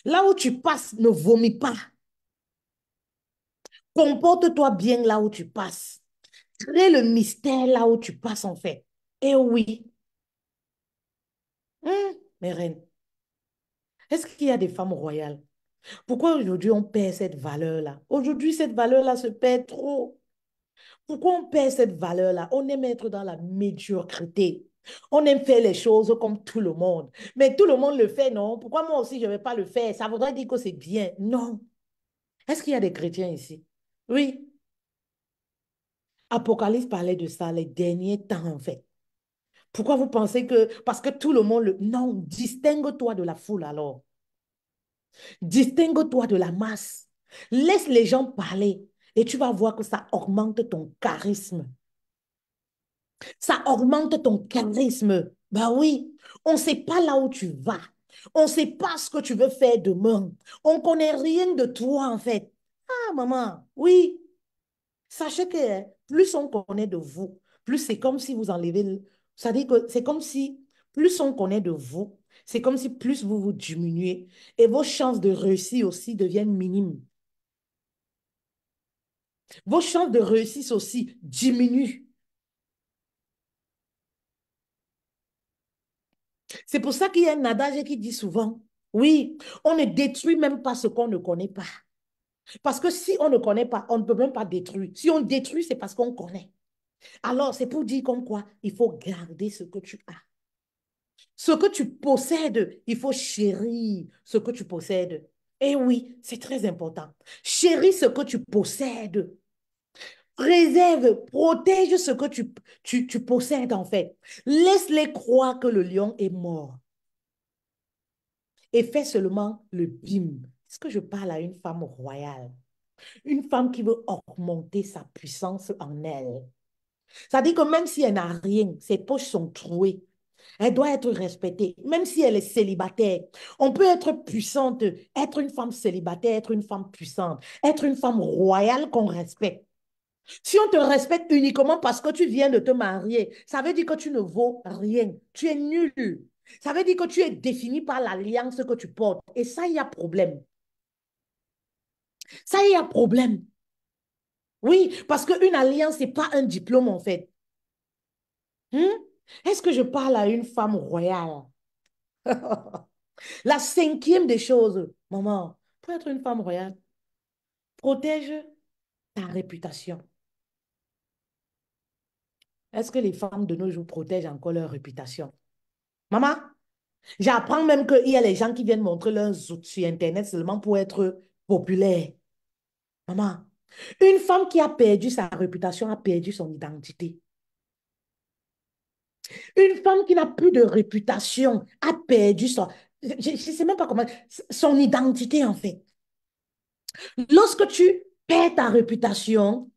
Là où tu passes, ne vomis pas. Comporte-toi bien là où tu passes. Crée le mystère là où tu passes, en fait. Et oui, mes reines, est-ce qu'il y a des femmes royales? Pourquoi aujourd'hui on perd cette valeur-là? Aujourd'hui, cette valeur-là se perd trop. Pourquoi on perd cette valeur-là? On aime être dans la médiocrité. On aime faire les choses comme tout le monde. Mais tout le monde le fait, non? Pourquoi moi aussi je ne vais pas le faire? Ça voudrait dire que c'est bien. Non. Est-ce qu'il y a des chrétiens ici? Oui. Apocalypse parlait de ça, les derniers temps, en fait. Pourquoi vous pensez que... Parce que tout le monde le... Non, distingue-toi de la foule alors. Distingue-toi de la masse. Laisse les gens parler et tu vas voir que ça augmente ton charisme. Ça augmente ton charisme. Ben oui, on ne sait pas là où tu vas. On ne sait pas ce que tu veux faire demain. On ne connaît rien de toi en fait. Ah, maman, oui. Sachez que plus on connaît de vous, plus c'est comme si vous enlevez... Ça dit que c'est comme si plus on connaît de vous, c'est comme si plus vous vous diminuez et vos chances de réussir aussi deviennent minimes. Vos chances de réussite aussi diminuent. C'est pour ça qu'il y a un adage qui dit souvent, oui, on ne détruit même pas ce qu'on ne connaît pas. Parce que si on ne connaît pas, on ne peut même pas détruire. Si on détruit, c'est parce qu'on connaît. Alors, c'est pour dire comme quoi, il faut garder ce que tu as. Ce que tu possèdes, il faut chérir ce que tu possèdes. Et oui, c'est très important. Chéris ce que tu possèdes. Préserve, protège ce que tu possèdes en fait. Laisse-les croire que le lion est mort et fais seulement le bim. Est-ce que je parle à une femme royale? Une femme qui veut augmenter sa puissance en elle. Ça dit que même si elle n'a rien, ses poches sont trouées. Elle doit être respectée, même si elle est célibataire. On peut être puissante, être une femme célibataire, être une femme puissante, être une femme royale qu'on respecte. Si on te respecte uniquement parce que tu viens de te marier, ça veut dire que tu ne vaux rien. Tu es nul. Ça veut dire que tu es défini par l'alliance que tu portes. Et ça, il y a problème. Ça, il y a problème. Oui, parce qu'une alliance, ce n'est pas un diplôme, en fait. Hmm? Est-ce que je parle à une femme royale? La cinquième des choses, maman, pour être une femme royale, protège ta réputation. Est-ce que les femmes de nos jours protègent encore leur réputation? Maman, j'apprends même qu'il y a les gens qui viennent montrer leurs zout sur Internet seulement pour être populaires. Maman, une femme qui a perdu sa réputation a perdu son identité. Une femme qui n'a plus de réputation a perdu son... Je ne sais même pas comment... Son identité, en fait. Lorsque tu perds ta réputation,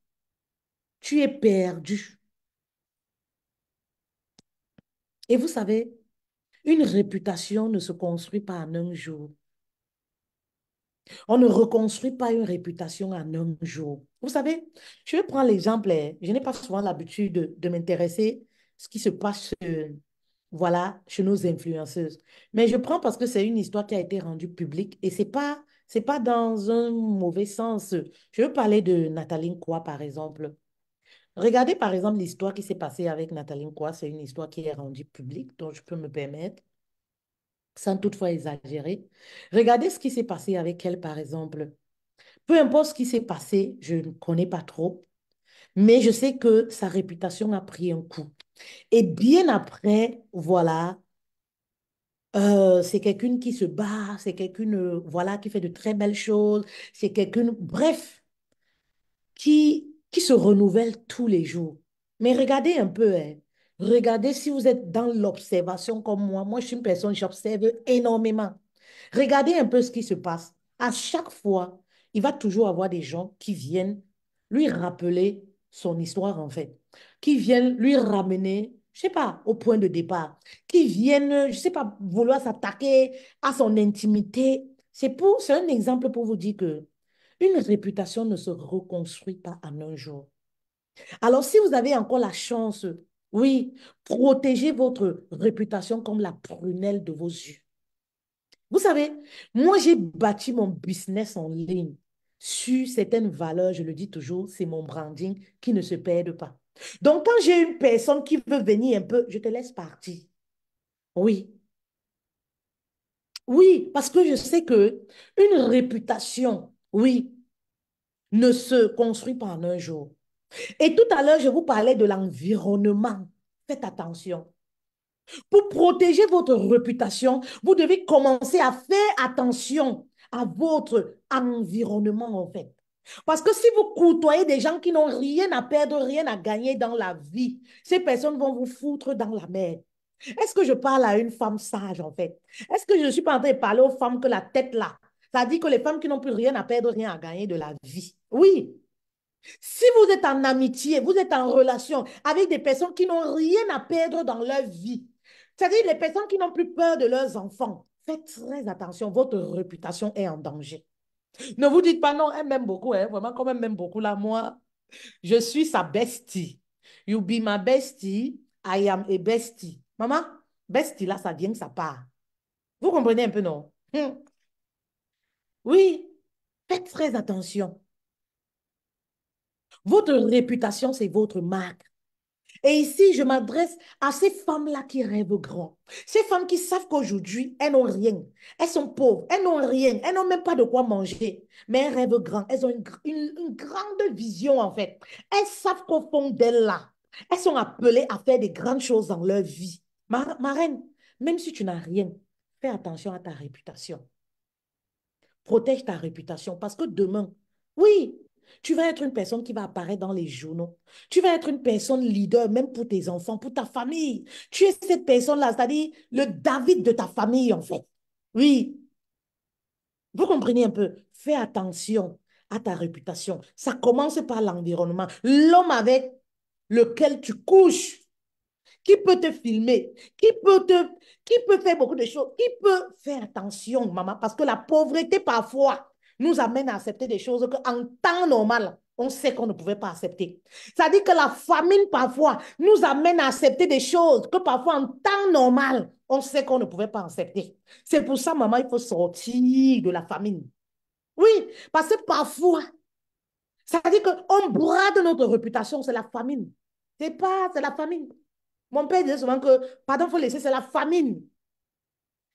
tu es perdu. Et vous savez, une réputation ne se construit pas en un jour. On ne reconstruit pas une réputation en un jour. Vous savez, je vais prendre l'exemple, je n'ai pas souvent l'habitude de m'intéresser à ce qui se passe, voilà, chez nos influenceuses. Mais je prends parce que c'est une histoire qui a été rendue publique et c'est pas dans un mauvais sens. Je veux parler de Nathalie Kwa, par exemple. Regardez, par exemple, l'histoire qui s'est passée avec Nathalie Kwa. C'est une histoire qui est rendue publique, dont je peux me permettre, sans toutefois exagérer. Regardez ce qui s'est passé avec elle, par exemple. Peu importe ce qui s'est passé, je ne connais pas trop, mais je sais que sa réputation a pris un coup. Et bien après, voilà, c'est quelqu'une qui se bat, c'est quelqu'une, voilà, qui fait de très belles choses, c'est quelqu'une, bref, qui se renouvelle tous les jours. Mais regardez un peu, hein. Regardez si vous êtes dans l'observation comme moi. Moi, je suis une personne, j'observe énormément. Regardez un peu ce qui se passe. À chaque fois, il va toujours avoir des gens qui viennent lui rappeler son histoire, en fait, qui viennent lui ramener, je sais pas, au point de départ, qui viennent, je sais pas, vouloir s'attaquer à son intimité. C'est un exemple pour vous dire que une réputation ne se reconstruit pas en un jour. Alors, si vous avez encore la chance, oui, protégez votre réputation comme la prunelle de vos yeux. Vous savez, moi, j'ai bâti mon business en ligne sur certaines valeurs, je le dis toujours, c'est mon branding qui ne se perd pas. Donc, quand j'ai une personne qui veut venir un peu, je te laisse partir. Oui, oui, parce que je sais que une réputation, oui, ne se construit pas en un jour. Et tout à l'heure, je vous parlais de l'environnement. Faites attention. Pour protéger votre réputation, vous devez commencer à faire attention à votre environnement, en fait. Parce que si vous côtoyez des gens qui n'ont rien à perdre, rien à gagner dans la vie, ces personnes vont vous foutre dans la mer. Est-ce que je parle à une femme sage, en fait? Est-ce que je ne suis pas en train de parler aux femmes que la tête là? Ça dit que les femmes qui n'ont plus rien à perdre, rien à gagner de la vie. Oui, si vous êtes en amitié, vous êtes en relation avec des personnes qui n'ont rien à perdre dans leur vie, c'est-à-dire les personnes qui n'ont plus peur de leurs enfants, faites très attention, votre réputation est en danger. Ne vous dites pas non, elle m'aime beaucoup, hein, vraiment comme elle m'aime beaucoup là, moi, je suis sa bestie. You be my bestie, I am a bestie. Maman, bestie là, ça vient que ça part. Vous comprenez un peu, non? Oui, faites très attention. Votre réputation, c'est votre marque. Et ici, je m'adresse à ces femmes-là qui rêvent grand. Ces femmes qui savent qu'aujourd'hui, elles n'ont rien. Elles sont pauvres, elles n'ont rien, elles n'ont même pas de quoi manger. Mais elles rêvent grand. Elles ont une grande vision, en fait. Elles savent qu'au fond d'elles, là, elles sont appelées à faire des grandes choses dans leur vie. Ma reine, même si tu n'as rien, fais attention à ta réputation. Protège ta réputation parce que demain, oui, tu vas être une personne qui va apparaître dans les journaux. Tu vas être une personne leader, même pour tes enfants, pour ta famille. Tu es cette personne-là, c'est-à-dire le David de ta famille, en fait. Oui, vous comprenez un peu. Fais attention à ta réputation. Ça commence par l'environnement. L'homme avec lequel tu couches, qui peut te filmer, qui peut faire beaucoup de choses, qui peut faire attention, maman, parce que la pauvreté parfois nous amène à accepter des choses qu'en temps normal, on sait qu'on ne pouvait pas accepter. Ça dit que la famine parfois nous amène à accepter des choses que parfois en temps normal, on sait qu'on ne pouvait pas accepter. C'est pour ça, maman, il faut sortir de la famine. Oui, parce que parfois, ça dit qu'on brade notre réputation, c'est la famine. C'est la famine. Mon père disait souvent que, pardon, il faut laisser, c'est la famine.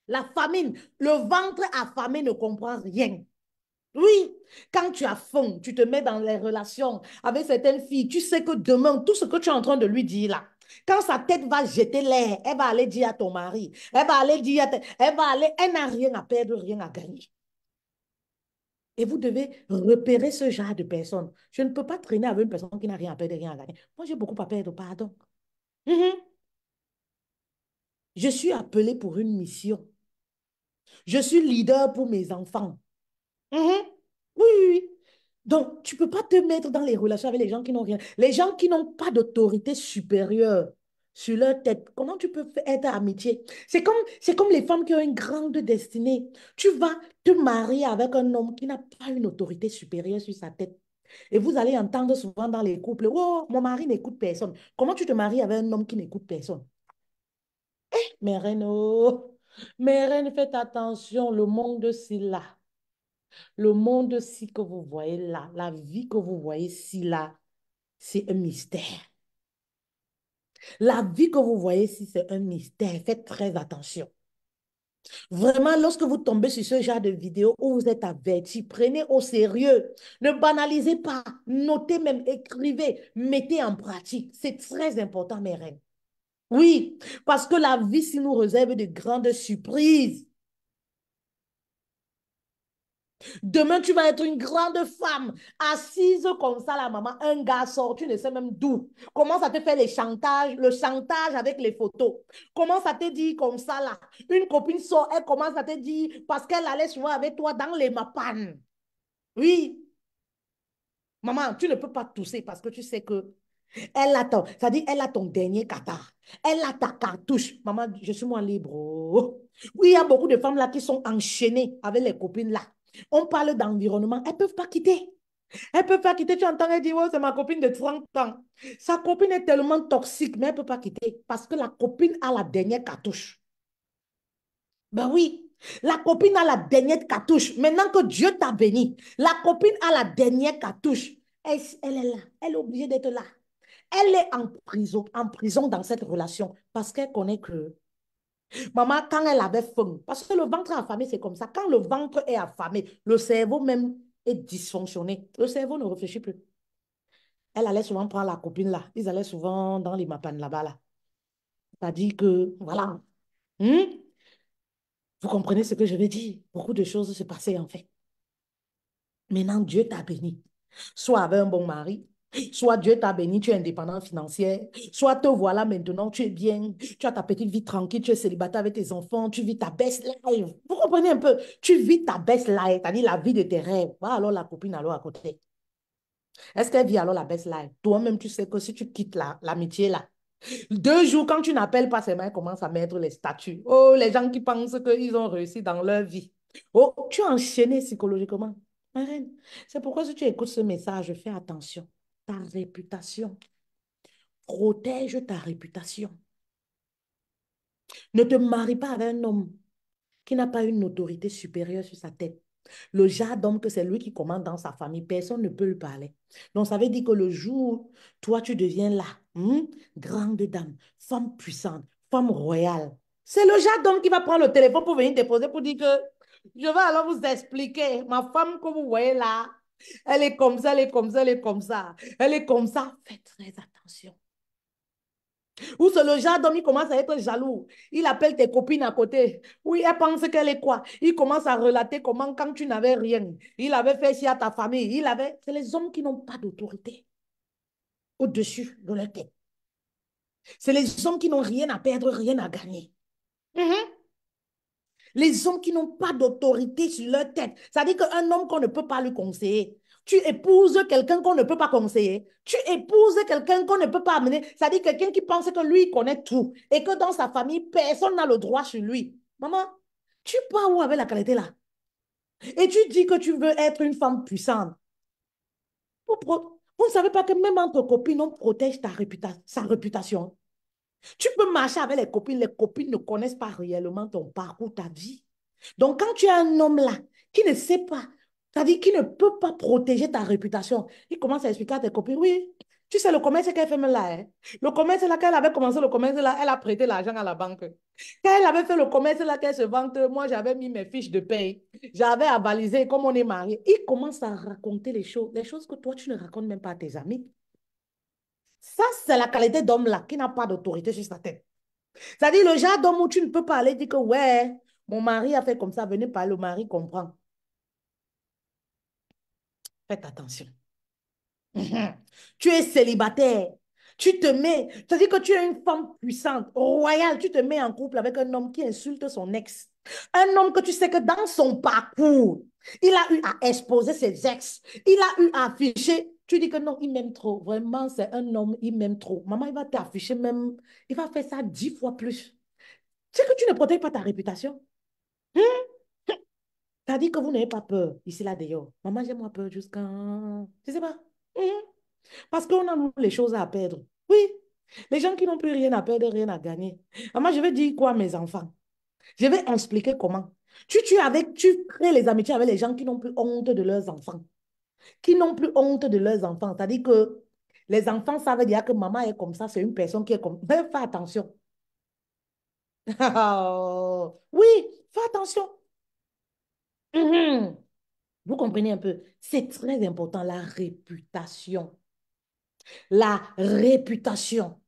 La famine. Le ventre affamé ne comprend rien. Oui, quand tu as faim, tu te mets dans les relations avec certaines filles, tu sais que demain, tout ce que tu es en train de lui dire là, quand sa tête va jeter l'air, elle va aller dire à ton mari, elle va aller dire, elle va aller, elle n'a rien à perdre, rien à gagner. Et vous devez repérer ce genre de personnes. Je ne peux pas traîner avec une personne qui n'a rien à perdre, rien à gagner. Moi, j'ai beaucoup à perdre, pardon. Mhm. Je suis appelée pour une mission. Je suis leader pour mes enfants. Mhm. Oui, oui, oui. Donc, tu ne peux pas te mettre dans les relations avec les gens qui n'ont rien. Les gens qui n'ont pas d'autorité supérieure sur leur tête. Comment tu peux être amitié? C'est comme les femmes qui ont une grande destinée. Tu vas te marier avec un homme qui n'a pas une autorité supérieure sur sa tête. Et vous allez entendre souvent dans les couples, oh, mon mari n'écoute personne. Comment tu te maries avec un homme qui n'écoute personne? Mes reines, oh, mes reines, faites attention, le monde, c'est là. Le monde-ci que vous voyez là, la vie que vous voyez ci là, c'est un mystère. La vie que vous voyez ici, c'est un mystère. Faites très attention. Vraiment, lorsque vous tombez sur ce genre de vidéo où vous êtes averti, prenez au sérieux. Ne banalisez pas. Notez même, écrivez, mettez en pratique. C'est très important, mes reines. Oui, parce que la vie, si nous réserve de grandes surprises. Demain, tu vas être une grande femme, assise comme ça, la maman, un gars sort, tu ne sais même d'où. Commence à te faire les chantages, le chantage avec les photos. Commence à te dire comme ça, là. Une copine sort, elle commence à te dire, parce qu'elle allait souvent avec toi dans les mapanes. Oui, Maman, tu ne peux pas tousser parce que tu sais que elle a ton, ça dit, elle a ton dernier cathare. Elle a ta cartouche. Maman, je suis moi libre. Oh. Oui, il y a beaucoup de femmes là qui sont enchaînées avec les copines là. On parle d'environnement. Elles ne peuvent pas quitter. Elles ne peuvent pas quitter. Tu entends, elle dit, oh, c'est ma copine de 30 ans. Sa copine est tellement toxique, mais elle ne peut pas quitter parce que la copine a la dernière cartouche. Ben oui, la copine a la dernière cartouche. Maintenant que Dieu t'a béni, la copine a la dernière cartouche. Elle est là. Elle est obligée d'être là. Elle est en prison dans cette relation parce qu'elle connaît que maman, quand elle avait faim, parce que le ventre affamé, c'est comme ça. Quand le ventre est affamé, le cerveau même est dysfonctionné. Le cerveau ne réfléchit plus. Elle allait souvent prendre la copine là. Ils allaient souvent dans les mapanes là-bas là. C'est-à-dire que, voilà. Hmm? Vous comprenez ce que je veux dire? Beaucoup de choses se passaient en fait. Maintenant, Dieu t'a béni. Soit avec un bon mari, soit Dieu t'a béni, tu es indépendant financière, soit te voilà maintenant, tu es bien, tu as ta petite vie tranquille, tu es célibataire avec tes enfants, tu vis ta best life. Vous comprenez un peu? Tu vis ta best life, c'est-à-dire la vie de tes rêves. Voilà alors la copine alors à côté. Est-ce qu'elle vit alors la best life? Toi-même, tu sais que si tu quittes l'amitié là, 2 jours, quand tu n'appelles pas, ses mains commencent à mettre les statuts. Oh, les gens qui pensent qu'ils ont réussi dans leur vie. Oh, tu es enchaîné psychologiquement. Ma reine, c'est pourquoi si tu écoutes ce message, fais attention. Ta réputation. Protège ta réputation. Ne te marie pas avec un homme qui n'a pas une autorité supérieure sur sa tête. Le genre d'homme que c'est lui qui commande dans sa famille, personne ne peut lui parler. Donc, ça veut dire que le jour, toi, tu deviens là, grande dame, femme puissante, femme royale. C'est le genre d'homme qui va prendre le téléphone pour venir déposer pour dire que je vais alors vous expliquer. Ma femme que vous voyez là, elle est comme ça, elle est comme ça, elle est comme ça. Elle est comme ça. Faites très attention. Ou c'est le genre d'homme, il commence à être jaloux. Il appelle tes copines à côté. Oui, elle pense qu'elle est quoi? Il commence à relater comment, quand tu n'avais rien, il avait fait ci à ta famille. Il avait... C'est les hommes qui n'ont pas d'autorité au-dessus de leur tête. C'est les hommes qui n'ont rien à perdre, rien à gagner. Mhm. Les hommes qui n'ont pas d'autorité sur leur tête. Ça dit qu'un homme qu'on ne peut pas lui conseiller. Tu épouses quelqu'un qu'on ne peut pas conseiller. Tu épouses quelqu'un qu'on ne peut pas amener. Ça dit quelqu'un qui pense que lui, il connaît tout. Et que dans sa famille, personne n'a le droit sur lui. Maman, tu pars où avec la qualité là? Et tu dis que tu veux être une femme puissante. Vous ne savez pas que même entre copines, on protège sa réputation. Tu peux marcher avec les copines ne connaissent pas réellement ton parcours, ta vie. Donc, quand tu as un homme là qui ne sait pas, c'est-à-dire qui ne peut pas protéger ta réputation, il commence à expliquer à tes copines, oui, tu sais, le commerce qu'elle fait même là, hein. Le commerce là, quand elle avait commencé le commerce là, elle a prêté l'argent à la banque. Quand elle avait fait le commerce là, qu'elle se vante, moi, j'avais mis mes fiches de paye. J'avais avalisé comme on est mariés. Il commence à raconter les choses que toi, tu ne racontes même pas à tes amis. Ça, c'est la qualité d'homme là qui n'a pas d'autorité sur sa tête. C'est-à-dire le genre d'homme où tu ne peux pas aller dire que ouais, mon mari a fait comme ça, venez pas, le mari comprend. Faites attention. Mhm. Tu es célibataire. Tu te mets, c'est-à-dire que tu es une femme puissante, royale, tu te mets en couple avec un homme qui insulte son ex. Un homme que tu sais que dans son parcours, il a eu à exposer ses ex. Il a eu à afficher. Tu dis que non, il m'aime trop. Vraiment, c'est un homme, il m'aime trop. Maman, il va t'afficher même, il va faire ça 10 fois plus. C'est que tu ne protèges pas ta réputation. Hein? T'as dit que vous n'avez pas peur ici, là, d'ailleurs. Maman, j'ai moi peur jusqu'à... Je sais pas. Mhm. Parce qu'on a nous, les choses à perdre. Oui. Les gens qui n'ont plus rien à perdre, rien à gagner. Maman, je vais dire quoi à mes enfants? Je vais expliquer comment. Tu crées les amitiés avec les gens qui n'ont plus honte de leurs enfants. Qui n'ont plus honte de leurs enfants. C'est-à-dire que les enfants savent dire que maman est comme ça, c'est une personne qui est comme... Mais fais attention. Oui, fais attention. Mhm. Vous comprenez un peu? C'est très important, la réputation. La réputation,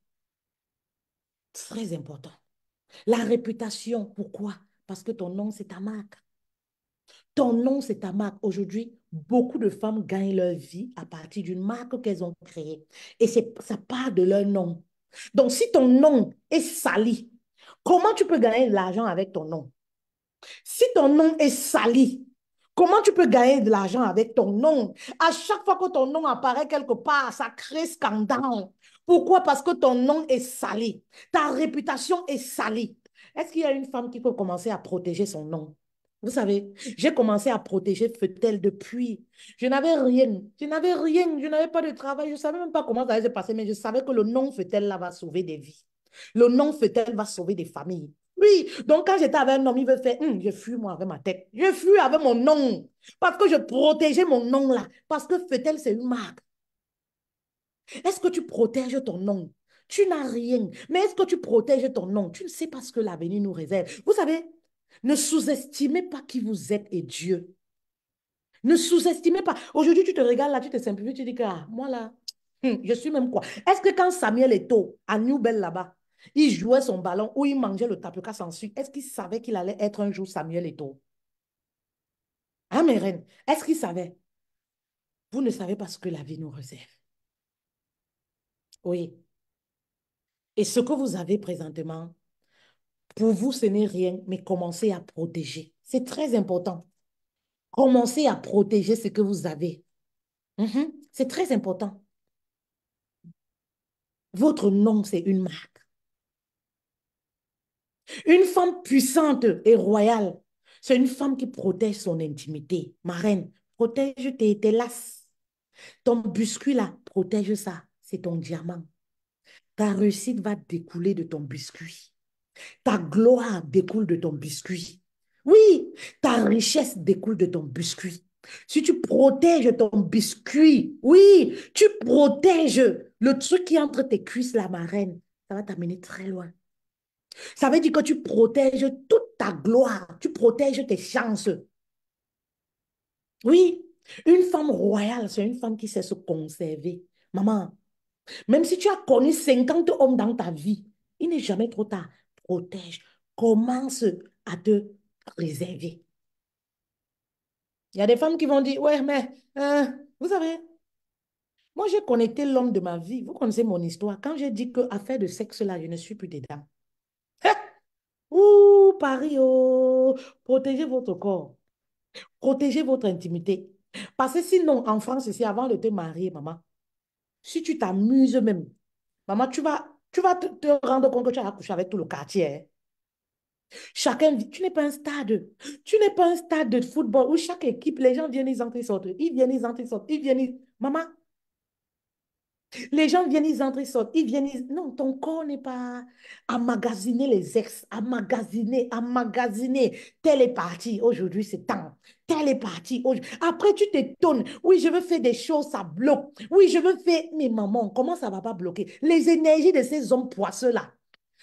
très important. La réputation, pourquoi? Parce que ton nom, c'est ta marque. Ton nom, c'est ta marque. Aujourd'hui, beaucoup de femmes gagnent leur vie à partir d'une marque qu'elles ont créée. Et ça part de leur nom. Donc, si ton nom est sali, comment tu peux gagner de l'argent avec ton nom? Si ton nom est sali, Comment tu peux gagner de l'argent avec ton nom? À chaque fois que ton nom apparaît quelque part, ça crée scandale. Pourquoi? Parce que ton nom est sali. Ta réputation est salie. Est-ce qu'il y a une femme qui peut commencer à protéger son nom? Vous savez, j'ai commencé à protéger Fetel depuis. Je n'avais rien. Je n'avais rien. Je n'avais pas de travail. Je ne savais même pas comment ça allait se passer, mais je savais que le nom Fetel là va sauver des vies. Le nom Fetel va sauver des familles. Oui, donc quand j'étais avec un homme, il veut faire, je fuis moi avec ma tête. Je fuis avec mon nom. Parce que je protégeais mon nom là. Parce que Fetel, c'est une marque. Est-ce que tu protèges ton nom? Tu n'as rien. Mais est-ce que tu protèges ton nom? Tu ne sais pas ce que l'avenir nous réserve. Vous savez, ne sous-estimez pas qui vous êtes et Dieu. Ne sous-estimez pas. Aujourd'hui, tu te regardes là, tu te simplifies, tu dis que ah, moi là, je suis même quoi. Est-ce que quand Samuel Eto'o, à New Bell là-bas, il jouait son ballon ou il mangeait le tapioca sans sucre, est-ce qu'il savait qu'il allait être un jour Samuel Eto'o? Hein, mes reines? Est-ce qu'il savait? Vous ne savez pas ce que la vie nous réserve. Oui. Et ce que vous avez présentement, pour vous, ce n'est rien, mais commencez à protéger. C'est très important. Commencez à protéger ce que vous avez. C'est très important. Votre nom, c'est une marque. Une femme puissante et royale, c'est une femme qui protège son intimité. Ma reine, protège tes laces. Ton biscuit là, protège ça. C'est ton diamant. Ta réussite va découler de ton biscuit. Ta gloire découle de ton biscuit. Oui, ta richesse découle de ton biscuit. Si tu protèges ton biscuit, oui, tu protèges le truc qui est entre tes cuisses, la marraine, ça va t'amener très loin. Ça veut dire que tu protèges toute ta gloire, tu protèges tes chances. Oui, une femme royale, c'est une femme qui sait se conserver. Maman, même si tu as connu 50 hommes dans ta vie, il n'est jamais trop tard. Protège. Commence à te préserver. Il y a des femmes qui vont dire, ouais, mais vous savez, moi j'ai connecté l'homme de ma vie. Vous connaissez mon histoire. Quand j'ai dit que affaire de sexe là, je ne suis plus dedans. Ouh, Paris, oh, protégez votre corps. Protégez votre intimité. Parce que sinon, en France, ici, avant de te marier, maman, si tu t'amuses même, maman, tu vas te rendre compte que tu as accouché avec tout le quartier. Hein. Chacun, tu n'es pas un stade. Tu n'es pas un stade de football où chaque équipe, les gens viennent, ils entrent, ils sortent. Ils viennent, ils entrent, ils sortent. Ils viennent, maman, les gens viennent, ils entrent, ils sortent. Ils viennent, non, ton corps n'est pas emmagasiner les ex, emmagasiner. Tel est parti, aujourd'hui c'est temps. Tel est parti. Après, tu t'étonnes. Oui, je veux faire des choses, ça bloque. Oui, je veux faire. Mais maman, comment ça ne va pas bloquer? Les énergies de ces hommes poisseux-là.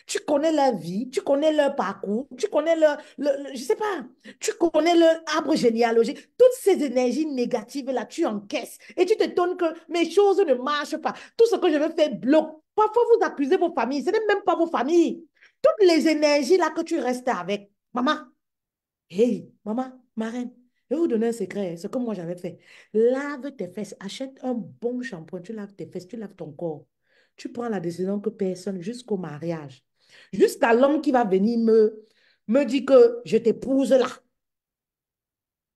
Tu connais leur vie, tu connais leur parcours, tu connais je sais pas, tu connais leur arbre généalogique. Toutes ces énergies négatives-là, tu encaisses et tu t'étonnes que mes choses ne marchent pas. Tout ce que je veux faire bloque. Parfois, vous accusez vos familles, ce n'est même pas vos familles. Toutes les énergies-là que tu restes avec. Maman, hey, maman, marraine, je vais vous donner un secret, ce que moi j'avais fait. Lave tes fesses, achète un bon shampoing, tu laves tes fesses, tu laves ton corps. Tu prends la décision que personne, jusqu'au mariage, jusqu'à l'homme qui va venir me dire que je t'épouse là.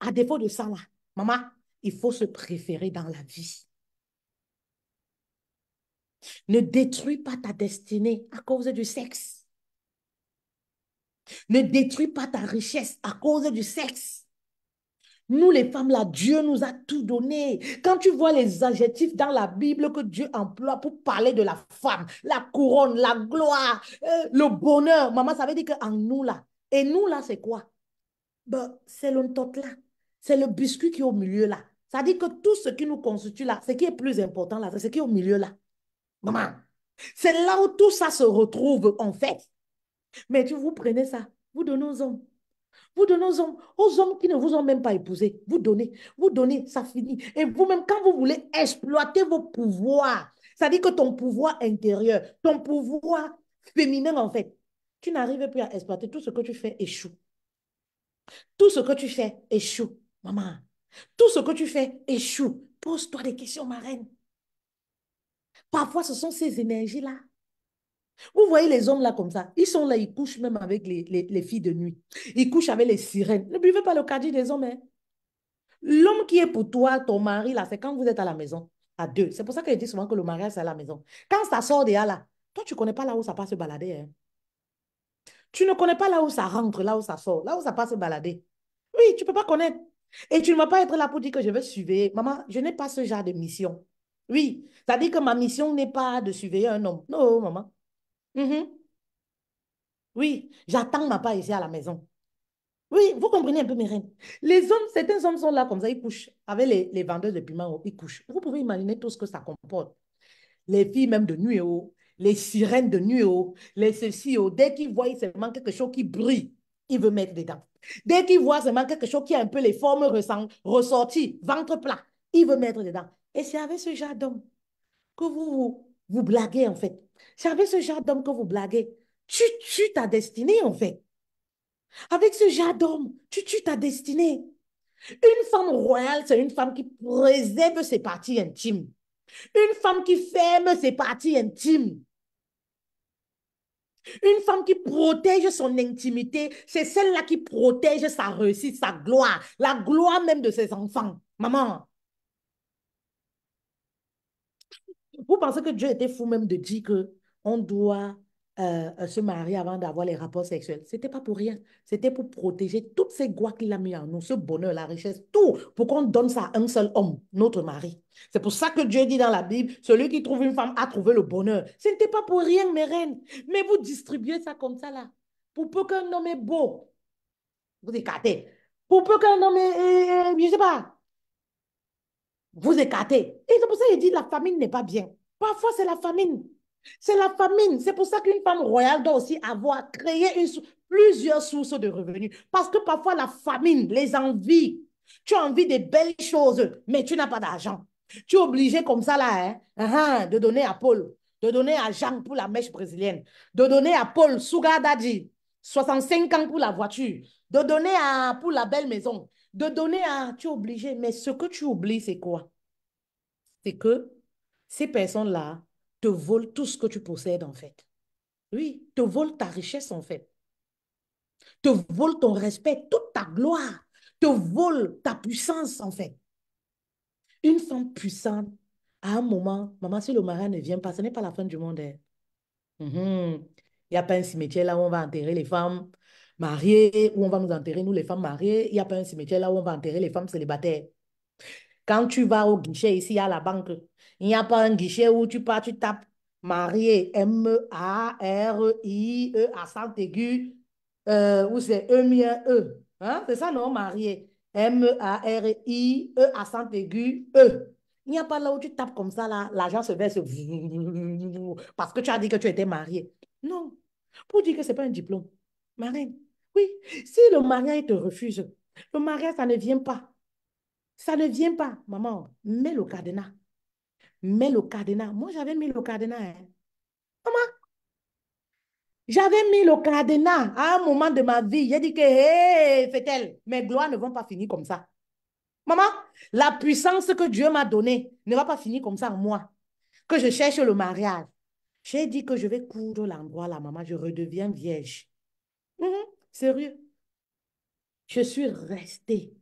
À défaut de ça là, maman, il faut se préférer dans la vie. Ne détruis pas ta destinée à cause du sexe. Ne détruis pas ta richesse à cause du sexe. Nous, les femmes, là, Dieu nous a tout donné. Quand tu vois les adjectifs dans la Bible que Dieu emploie pour parler de la femme, la couronne, la gloire, le bonheur, maman, ça veut dire qu'en nous, là, et nous, là, c'est quoi? Ben, c'est le tot, là. C'est le biscuit qui est au milieu, là. Ça dit que tout ce qui nous constitue, là, ce qui est plus important, là, c'est ce qui est au milieu, là. Maman, c'est là où tout ça se retrouve, en fait. Mais tu vous prenez ça, vous donnez aux hommes. Vous donnez aux hommes qui ne vous ont même pas épousé. Vous donnez, ça finit. Et vous-même, quand vous voulez exploiter vos pouvoirs, ça dit que ton pouvoir intérieur, ton pouvoir féminin, en fait, tu n'arrives plus à exploiter. Tout ce que tu fais échoue. Tout ce que tu fais échoue, maman. Tout ce que tu fais échoue. Pose-toi des questions, ma reine. Parfois, ce sont ces énergies-là. Vous voyez les hommes là comme ça, ils sont là, ils couchent même avec les filles de nuit. Ils couchent avec les sirènes. Ne buvez pas le caddie des hommes, hein. L'homme qui est pour toi, ton mari, là, c'est quand vous êtes à la maison, à deux. C'est pour ça que je dis souvent que le mariage, c'est à la maison. Quand ça sort déjà là, toi, tu ne connais pas là où ça passe se balader, hein. Tu ne connais pas là où ça rentre, là où ça sort, là où ça passe se balader. Oui, tu ne peux pas connaître. Et tu ne vas pas être là pour dire que je vais surveiller. Maman, je n'ai pas ce genre de mission. Oui, c'est-à-dire que ma mission n'est pas de surveiller un homme. Non, maman. Mhm. Oui, j'attends ma part ici à la maison. Oui, vous comprenez un peu mes reines. Les hommes, certains hommes sont là comme ça, ils couchent avec les vendeurs de piments, ils couchent. Vous pouvez imaginer tout ce que ça comporte. Les filles même de nuit, oh, les sirènes de nuit, oh, les ceci, oh, dès qu'ils voient seulement quelque chose qui brille, ils veulent mettre dedans. Dès qu'ils voient seulement quelque chose qui a un peu les formes ressorties, ventre plat, ils veulent mettre dedans. Et c'est avec ce genre d'homme que vous blaguez, en fait. C'est avec ce genre d'homme que vous blaguez. Tu tues ta destinée, en fait. Avec ce genre d'homme, tu tues ta destinée. Une femme royale, c'est une femme qui préserve ses parties intimes. Une femme qui ferme ses parties intimes. Une femme qui protège son intimité, c'est celle-là qui protège sa réussite, sa gloire, la gloire même de ses enfants. Maman, vous pensez que Dieu était fou même de dire que on doit se marier avant d'avoir les rapports sexuels? C'était pas pour rien. C'était pour protéger toutes ces gloires qu'il a mis en nous, ce bonheur, la richesse, tout, pour qu'on donne ça à un seul homme, notre mari. C'est pour ça que Dieu dit dans la Bible, celui qui trouve une femme a trouvé le bonheur. Ce n'était pas pour rien, mes reines. Mais vous distribuez ça comme ça là. Pour peu qu'un homme est beau, vous écartez. Pour peu qu'un homme est, je sais pas, vous écartez. Et c'est pour ça qu'il dit la famine n'est pas bien. Parfois, c'est la famine. C'est la famine. C'est pour ça qu'une femme royale doit aussi avoir créé plusieurs sources de revenus. Parce que parfois, la famine, les envies, tu as envie de belles choses, mais tu n'as pas d'argent. Tu es obligé comme ça, là, hein, de donner à Paul, de donner à Jean pour la mèche brésilienne, de donner à Paul Sugar Daddy, 65 ans pour la voiture, de donner pour la belle maison, de donner à... Tu es obligé, mais ce que tu oublies, c'est quoi? C'est que ces personnes-là te volent tout ce que tu possèdes, en fait. Oui, te volent ta richesse, en fait. Te volent ton respect, toute ta gloire. Te volent ta puissance, en fait. Une femme puissante, à un moment, maman, si le mari ne vient pas, ce n'est pas la fin du monde, hein. Mhm. Il n'y a pas un cimetière là où on va enterrer les femmes mariées, où on va nous enterrer, nous, les femmes mariées. Il n'y a pas un cimetière là où on va enterrer les femmes célibataires. Quand tu vas au guichet ici à la banque, il n'y a pas un guichet où tu pars, tu tapes marié, M-A-R-I-E, accent aigu, ou c'est E-E. Hein? C'est ça, non, marié. M-A-R-I-E, accent aigu, E. Il n'y a pas là où tu tapes comme ça, là, l'argent se verse parce que tu as dit que tu étais marié. Non. Pour dire que ce n'est pas un diplôme. Marine, oui. Si le mariage te refuse, le mariage, ça ne vient pas. Ça ne vient pas. Maman, mets le cadenas. Mets le cadenas. Moi, j'avais mis le cadenas, hein. Maman, j'avais mis le cadenas à un moment de ma vie. J'ai dit que, hé, fait-elle, mes gloires ne vont pas finir comme ça. Maman, la puissance que Dieu m'a donnée ne va pas finir comme ça en moi. Que je cherche le mariage. J'ai dit que je vais coudre l'endroit là, maman. Je redeviens vierge. Mhm, sérieux. Je suis restée.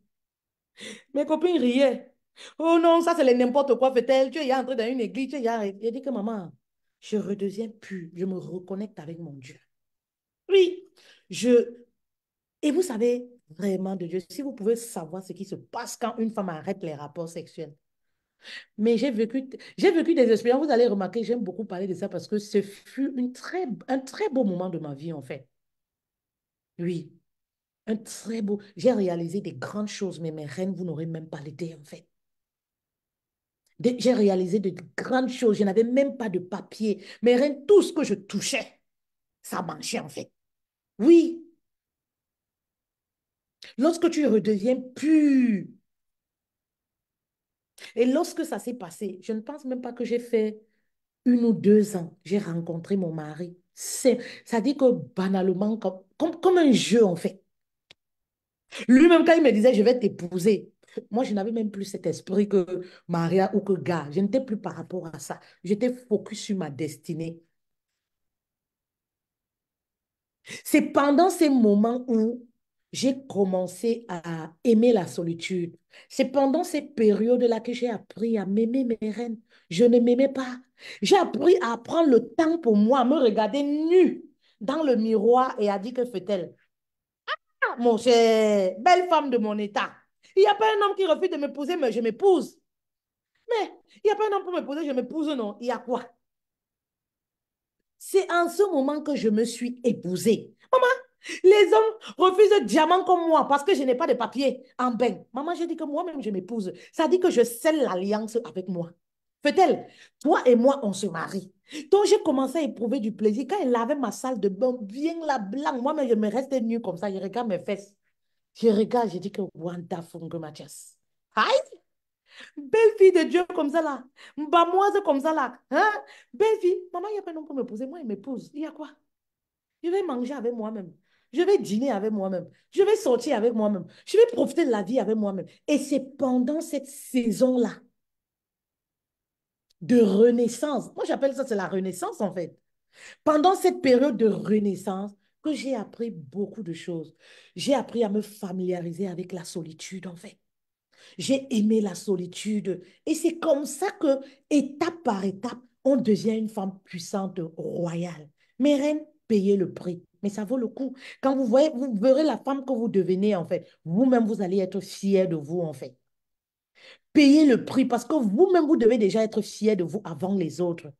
Mes copines riaient. Oh non, ça c'est le n'importe quoi, fait-elle. Tu es entré dans une église, tu es j'ai dit que maman, je redeviens pure, je me reconnecte avec mon Dieu. Oui, je... Et vous savez vraiment de Dieu, si vous pouvez savoir ce qui se passe quand une femme arrête les rapports sexuels. Mais j'ai vécu des expériences, vous allez remarquer, j'aime beaucoup parler de ça parce que ce fut un très beau moment de ma vie, en fait. Oui, un très beau... J'ai réalisé des grandes choses, mais mes reines, vous n'aurez même pas l'idée, en fait. J'ai réalisé de grandes choses. Je n'avais même pas de papier. Mais rien, tout ce que je touchais, ça marchait en fait. Oui, lorsque tu redeviens pur. Et lorsque ça s'est passé, je ne pense même pas que j'ai fait 1 ou 2 ans. J'ai rencontré mon mari. Ça dit que banalement, comme un jeu en fait. Lui-même, quand il me disait, je vais t'épouser, moi, je n'avais même plus cet esprit que Maria ou que gars. Je n'étais plus par rapport à ça. J'étais focus sur ma destinée. C'est pendant ces moments où j'ai commencé à aimer la solitude. C'est pendant ces périodes-là que j'ai appris à m'aimer mes reines. Je ne m'aimais pas. J'ai appris à prendre le temps pour moi, à me regarder nue dans le miroir et à dire que fait-elle? Ah, mon cher, belle femme de mon état. Il n'y a pas un homme qui refuse de m'épouser, mais je m'épouse. Mais il n'y a pas un homme pour m'épouser, je m'épouse, non. Il y a quoi? C'est en ce moment que je me suis épousée. Maman, les hommes refusent diamant comme moi parce que je n'ai pas de papier en bain. Maman, j'ai dit que moi-même, je m'épouse. Ça dit que je scelle l'alliance avec moi. Fait-elle, toi et moi, on se marie. Donc, j'ai commencé à éprouver du plaisir. Quand elle lavait ma salle de bain, bien la blanc, moi-même, je me restais nue comme ça. Je regarde mes fesses. Je regarde, je dis que Wanda Fungo Mathias. Aïe! Belle fille de Dieu comme ça là. Mbamoise comme ça là. Hein? Belle fille. Maman, il n'y a pas non pour m'épouser. Moi, il m'épouse. Il y a quoi? Je vais manger avec moi-même. Je vais dîner avec moi-même. Je vais sortir avec moi-même. Je vais profiter de la vie avec moi-même. Et c'est pendant cette saison-là de renaissance. Moi, j'appelle ça, c'est la renaissance en fait. Pendant cette période de renaissance, que j'ai appris beaucoup de choses. J'ai appris à me familiariser avec la solitude en fait. J'ai aimé la solitude. Et c'est comme ça que, étape par étape, on devient une femme puissante, royale. Mes reines, payez le prix. Mais ça vaut le coup. Quand vous voyez, vous verrez la femme que vous devenez, en fait. Vous-même, vous allez être fier de vous, en fait. Payez le prix parce que vous-même, vous devez déjà être fier de vous avant les autres.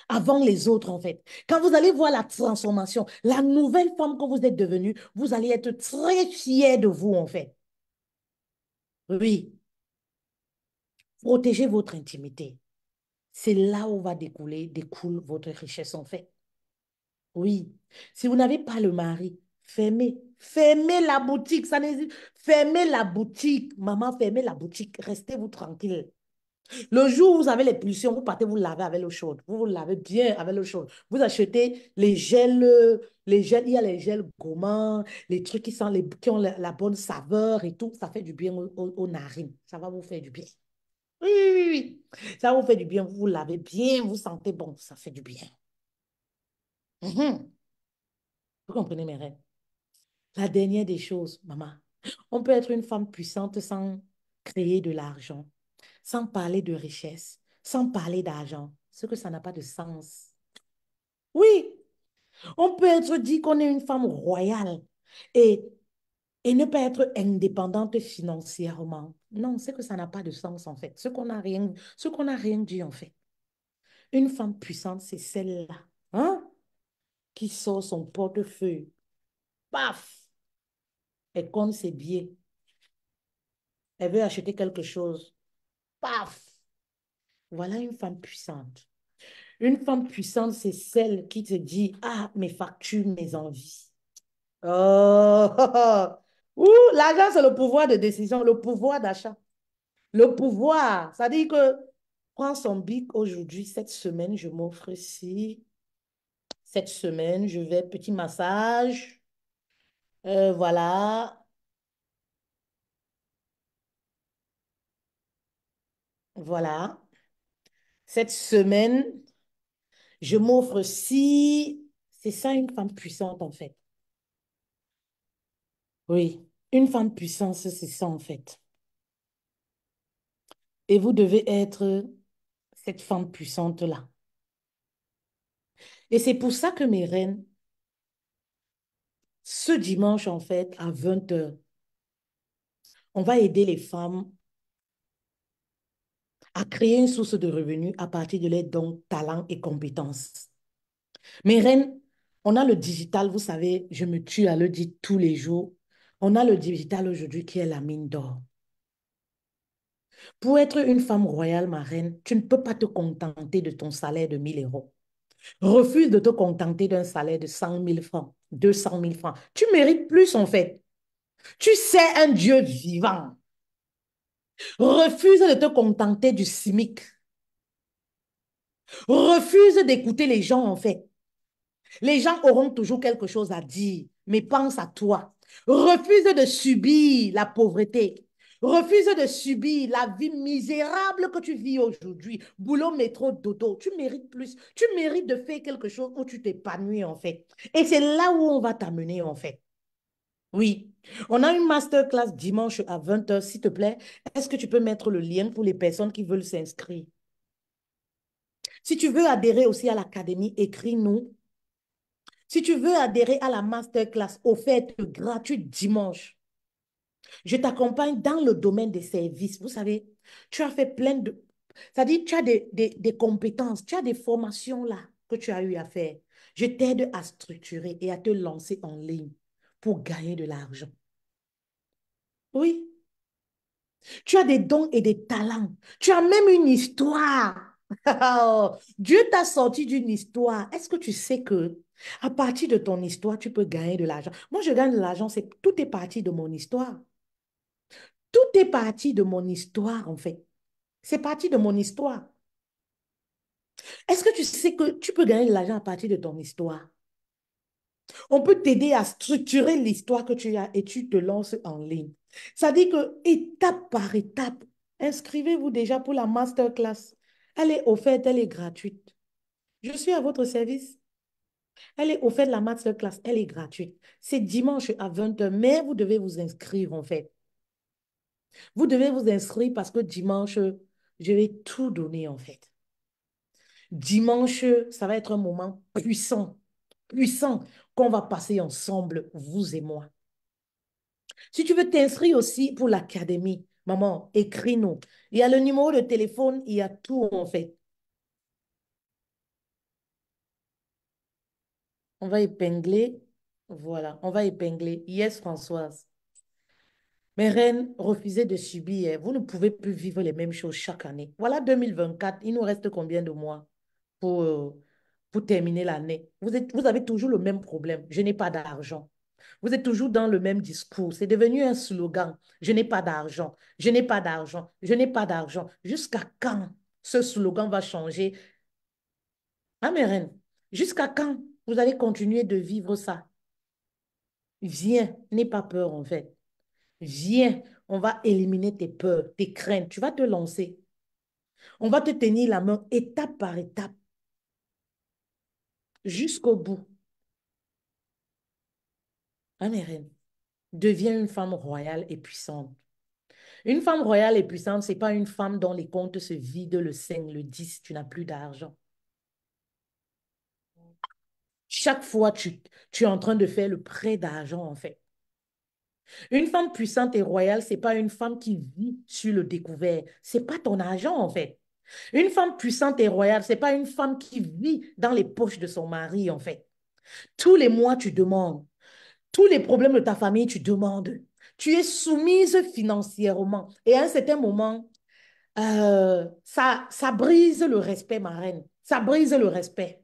Avant les autres, en fait. Quand vous allez voir la transformation, la nouvelle femme que vous êtes devenue, vous allez être très fier de vous, en fait. Oui, protégez votre intimité. C'est là où va découle votre richesse en fait. Oui. Si vous n'avez pas le mari, fermez. Fermez la boutique. Ça n'hésite. Fermez la boutique. Maman, fermez la boutique. Restez-vous tranquille. Le jour où vous avez les pulsions, vous partez vous laver avec l'eau chaude. Vous vous lavez bien avec l'eau chaude. Vous achetez les gels, il y a les gels gourmands, les trucs qui ont la bonne saveur et tout. Ça fait du bien aux narines. Ça va vous faire du bien. Oui, oui, oui, oui. Ça vous fait du bien, vous vous lavez bien, vous sentez bon, ça fait du bien. Mhm. Vous comprenez mes rêves? La dernière des choses, maman, on peut être une femme puissante sans créer de l'argent, sans parler de richesse, sans parler d'argent, ce que ça n'a pas de sens. Oui, on peut être dit qu'on est une femme royale et, et ne pas être indépendante financièrement. Non, c'est que ça n'a pas de sens en fait. Ce qu'on n'a rien dit en fait. Une femme puissante, c'est celle-là. Hein? Qui sort son portefeuille. Paf! Elle compte ses billets. Elle veut acheter quelque chose. Paf! Voilà une femme puissante. Une femme puissante, c'est celle qui te dit, ah, mes factures, mes envies. Oh! Ouh, l'argent, c'est le pouvoir de décision, le pouvoir d'achat. Le pouvoir, ça dit que prends son bic aujourd'hui, cette semaine, je m'offre ci. Cette semaine, je vais petit massage. Voilà, voilà. Cette semaine, je m'offre si... C'est ça une femme puissante en fait. Oui, une femme puissante, c'est ça en fait. Et vous devez être cette femme puissante-là. Et c'est pour ça que mes reines, ce dimanche en fait, à 20 heures, on va aider les femmes à créer une source de revenus à partir de leurs dons, talents et compétences. Mes reines, on a le digital, vous savez, je me tue à le dire tous les jours. On a le digital aujourd'hui qui est la mine d'or. Pour être une femme royale, ma reine, tu ne peux pas te contenter de ton salaire de 1 000 euros. Refuse de te contenter d'un salaire de 100 000 francs, 200 000 francs. Tu mérites plus, en fait. Tu sais un Dieu vivant. Refuse de te contenter du SMIC. Refuse d'écouter les gens, en fait. Les gens auront toujours quelque chose à dire, mais pense à toi. Refuse de subir la pauvreté. Refuse de subir la vie misérable que tu vis aujourd'hui. Boulot, métro, dodo. Tu mérites plus. Tu mérites de faire quelque chose où tu t'épanouis, en fait. Et c'est là où on va t'amener, en fait. Oui. On a une masterclass dimanche à 20 heures, s'il te plaît. Est-ce que tu peux mettre le lien pour les personnes qui veulent s'inscrire? Si tu veux adhérer aussi à l'académie, écris-nous. Si tu veux adhérer à la masterclass offerte gratuite dimanche, je t'accompagne dans le domaine des services. Vous savez, tu as fait plein de... C'est-à-dire, tu as des compétences, tu as des formations là que tu as eu à faire. Je t'aide à structurer et à te lancer en ligne pour gagner de l'argent. Oui, tu as des dons et des talents. Tu as même une histoire. Oh, Dieu t'a sorti d'une histoire. Est-ce que tu sais que à partir de ton histoire, tu peux gagner de l'argent? Moi, je gagne de l'argent, c'est tout est parti de mon histoire. Tout est parti de mon histoire, en fait. C'est parti de mon histoire. Est-ce que tu sais que tu peux gagner de l'argent à partir de ton histoire? On peut t'aider à structurer l'histoire que tu as et tu te lances en ligne. Ça dit que étape par étape, inscrivez-vous déjà pour la masterclass. Elle est offerte, elle est gratuite. Je suis à votre service. Elle est offerte, la masterclass, elle est gratuite. C'est dimanche à 20 heures, mais vous devez vous inscrire en fait. Vous devez vous inscrire parce que dimanche, je vais tout donner en fait. Dimanche, ça va être un moment puissant, puissant qu'on va passer ensemble, vous et moi. Si tu veux t'inscrire aussi pour l'académie, maman, écris-nous. Il y a le numéro de téléphone, il y a tout en fait. On va épingler. Voilà, on va épingler. Yes, Françoise. Mes reines, refusez de subir. Vous ne pouvez plus vivre les mêmes choses chaque année. Voilà 2024. Il nous reste combien de mois pour, euh, pour terminer l'année? Vous avez toujours le même problème. Je n'ai pas d'argent. Vous êtes toujours dans le même discours. C'est devenu un slogan. Je n'ai pas d'argent. Je n'ai pas d'argent. Je n'ai pas d'argent. Jusqu'à quand ce slogan va changer? Ah, mes reines, jusqu'à quand vous allez continuer de vivre ça? Viens, n'aie pas peur en fait. Viens, on va éliminer tes peurs, tes craintes. Tu vas te lancer. On va te tenir la main étape par étape jusqu'au bout. Ah, mes reines, deviens une femme royale et puissante. Une femme royale et puissante, ce n'est pas une femme dont les comptes se vident le 5, le 10, tu n'as plus d'argent. Chaque fois, tu es en train de faire le prêt d'argent, en fait. Une femme puissante et royale, ce n'est pas une femme qui vit sur le découvert. Ce n'est pas ton argent, en fait. Une femme puissante et royale, ce n'est pas une femme qui vit dans les poches de son mari, en fait. Tous les mois, tu demandes. Tous les problèmes de ta famille, tu demandes. Tu es soumise financièrement. Et à un certain moment, ça brise le respect, ma reine. Ça brise le respect.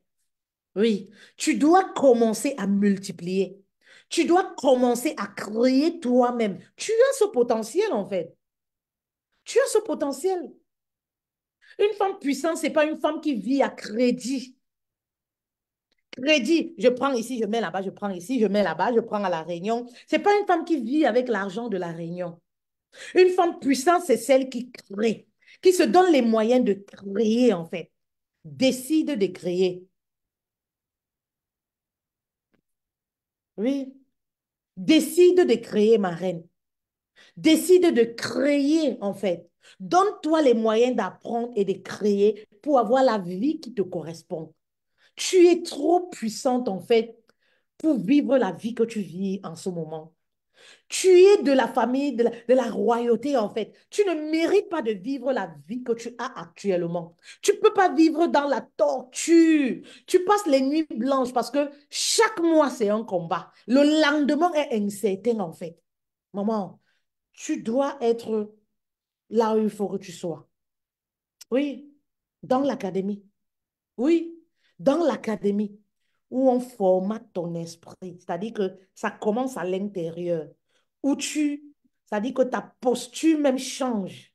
Oui, tu dois commencer à multiplier. Tu dois commencer à créer toi-même. Tu as ce potentiel, en fait. Tu as ce potentiel. Une femme puissante, ce n'est pas une femme qui vit à crédit. Crédit, je prends ici, je mets là-bas, je prends ici, je mets là-bas, je prends à la réunion. Ce n'est pas une femme qui vit avec l'argent de la réunion. Une femme puissante, c'est celle qui crée, qui se donne les moyens de créer, en fait. Décide de créer. Oui. Décide de créer, ma reine. Décide de créer, en fait. Donne-toi les moyens d'apprendre et de créer pour avoir la vie qui te correspond. Tu es trop puissante, en fait, pour vivre la vie que tu vis en ce moment. Tu es de la famille, de la royauté, en fait. Tu ne mérites pas de vivre la vie que tu as actuellement. Tu ne peux pas vivre dans la torture. Tu passes les nuits blanches parce que chaque mois, c'est un combat. Le lendemain est incertain, en fait. Maman, tu dois être là où il faut que tu sois. Oui, dans l'académie. Oui, dans l'académie où on formate ton esprit. C'est-à-dire que ça commence à l'intérieur. Où c'est-à-dire que ta posture même change.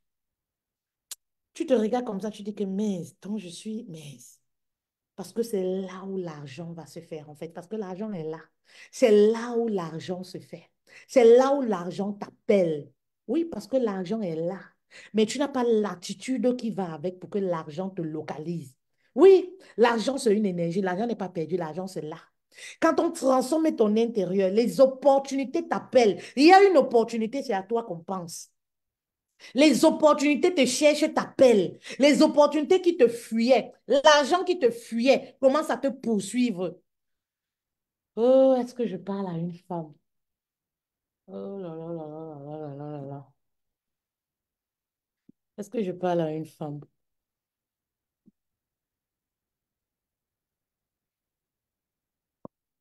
Tu te regardes comme ça, tu dis que, mais, tant je suis, mais, parce que c'est là où l'argent va se faire, en fait. Parce que l'argent est là. C'est là où l'argent se fait. C'est là où l'argent t'appelle. Oui, parce que l'argent est là. Mais tu n'as pas l'attitude qui va avec pour que l'argent te localise. Oui, l'argent, c'est une énergie. L'argent n'est pas perdu. L'argent, c'est là. Quand on transforme ton intérieur, les opportunités t'appellent. Il y a une opportunité, c'est à toi qu'on pense. Les opportunités te cherchent, t'appellent. Les opportunités qui te fuyaient, l'argent qui te fuyait commence à te poursuivre. Oh, est-ce que je parle à une femme? Oh là là là là là là là là là. Est-ce que je parle à une femme?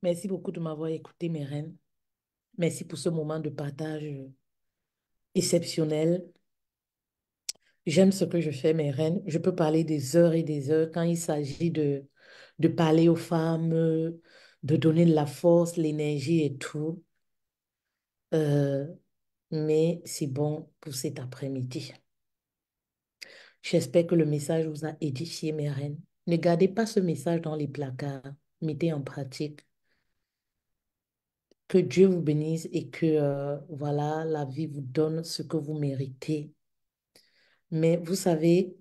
Merci beaucoup de m'avoir écouté, mes reines. Merci pour ce moment de partage exceptionnel. J'aime ce que je fais, mes reines. Je peux parler des heures et des heures quand il s'agit de parler aux femmes, de donner de la force, l'énergie et tout. Euh, mais c'est bon pour cet après-midi. J'espère que le message vous a édifié, mes reines. Ne gardez pas ce message dans les placards. Mettez en pratique. Que Dieu vous bénisse et que, voilà, la vie vous donne ce que vous méritez. Mais vous savez,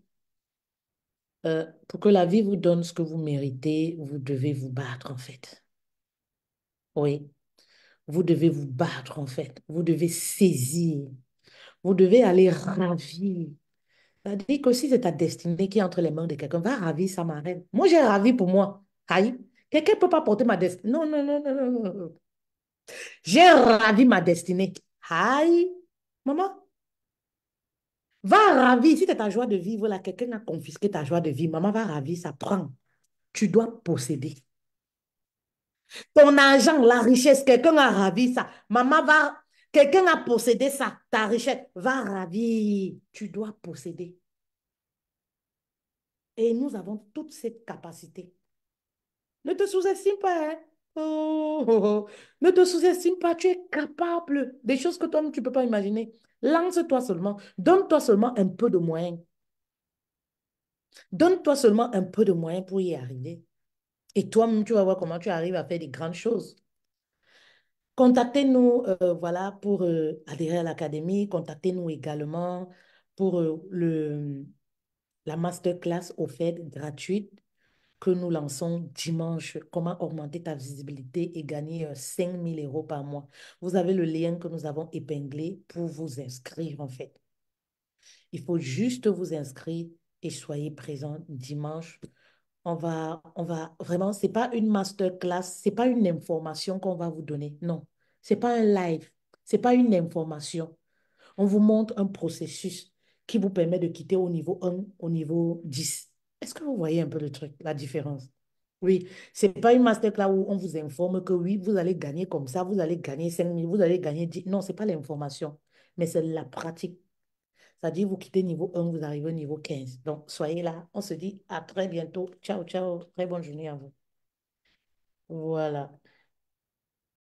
pour que la vie vous donne ce que vous méritez, vous devez vous battre, en fait. Oui, vous devez vous battre, en fait. Vous devez saisir. Vous devez aller ravir. C'est-à-dire que si c'est ta destinée qui est entre les mains de quelqu'un, va ravir ça, ma reine. Moi, j'ai ravi pour moi. Aïe. Quelqu'un ne peut pas porter ma destinée. Non, non, non, non, non, non, non. J'ai ravi ma destinée. Aïe. Maman, va ravir. Si c'est ta joie de vivre, là, quelqu'un a confisqué ta joie de vivre. Maman va ravir, ça prend. Tu dois posséder. Ton argent, la richesse, quelqu'un a ravi ça. Maman va, quelqu'un a possédé ça. Ta richesse va ravir. Tu dois posséder. Et nous avons toute cette capacité. Ne te sous-estime pas, hein. Oh, oh, oh. Ne te sous-estime pas. Tu es capable des choses que toi-même, tu ne peux pas imaginer. Lance-toi seulement. Donne-toi seulement un peu de moyens. Donne-toi seulement un peu de moyens pour y arriver. Et toi-même, tu vas voir comment tu arrives à faire des grandes choses. Contactez-nous, voilà, pour adhérer à l'académie. Contactez-nous également pour la masterclass offerte gratuite que nous lançons dimanche. Comment augmenter ta visibilité et gagner 5 000 euros par mois. Vous avez le lien que nous avons épinglé pour vous inscrire, en fait. Il faut juste vous inscrire et soyez présents dimanche. On va vraiment, c'est pas une masterclass, c'est pas une information qu'on va vous donner. Non, c'est pas un live, c'est pas une information. On vous montre un processus qui vous permet de quitter au niveau 1 au niveau 10. Est-ce que vous voyez un peu le truc, la différence? Oui, c'est pas une masterclass où on vous informe que oui, vous allez gagner comme ça, vous allez gagner 5 000, vous allez gagner 10. Non, c'est pas l'information, mais c'est la pratique. C'est-à-dire, vous quittez niveau 1, vous arrivez au niveau 15. Donc, soyez là. On se dit à très bientôt. Ciao, ciao. Très bonne journée à vous. Voilà.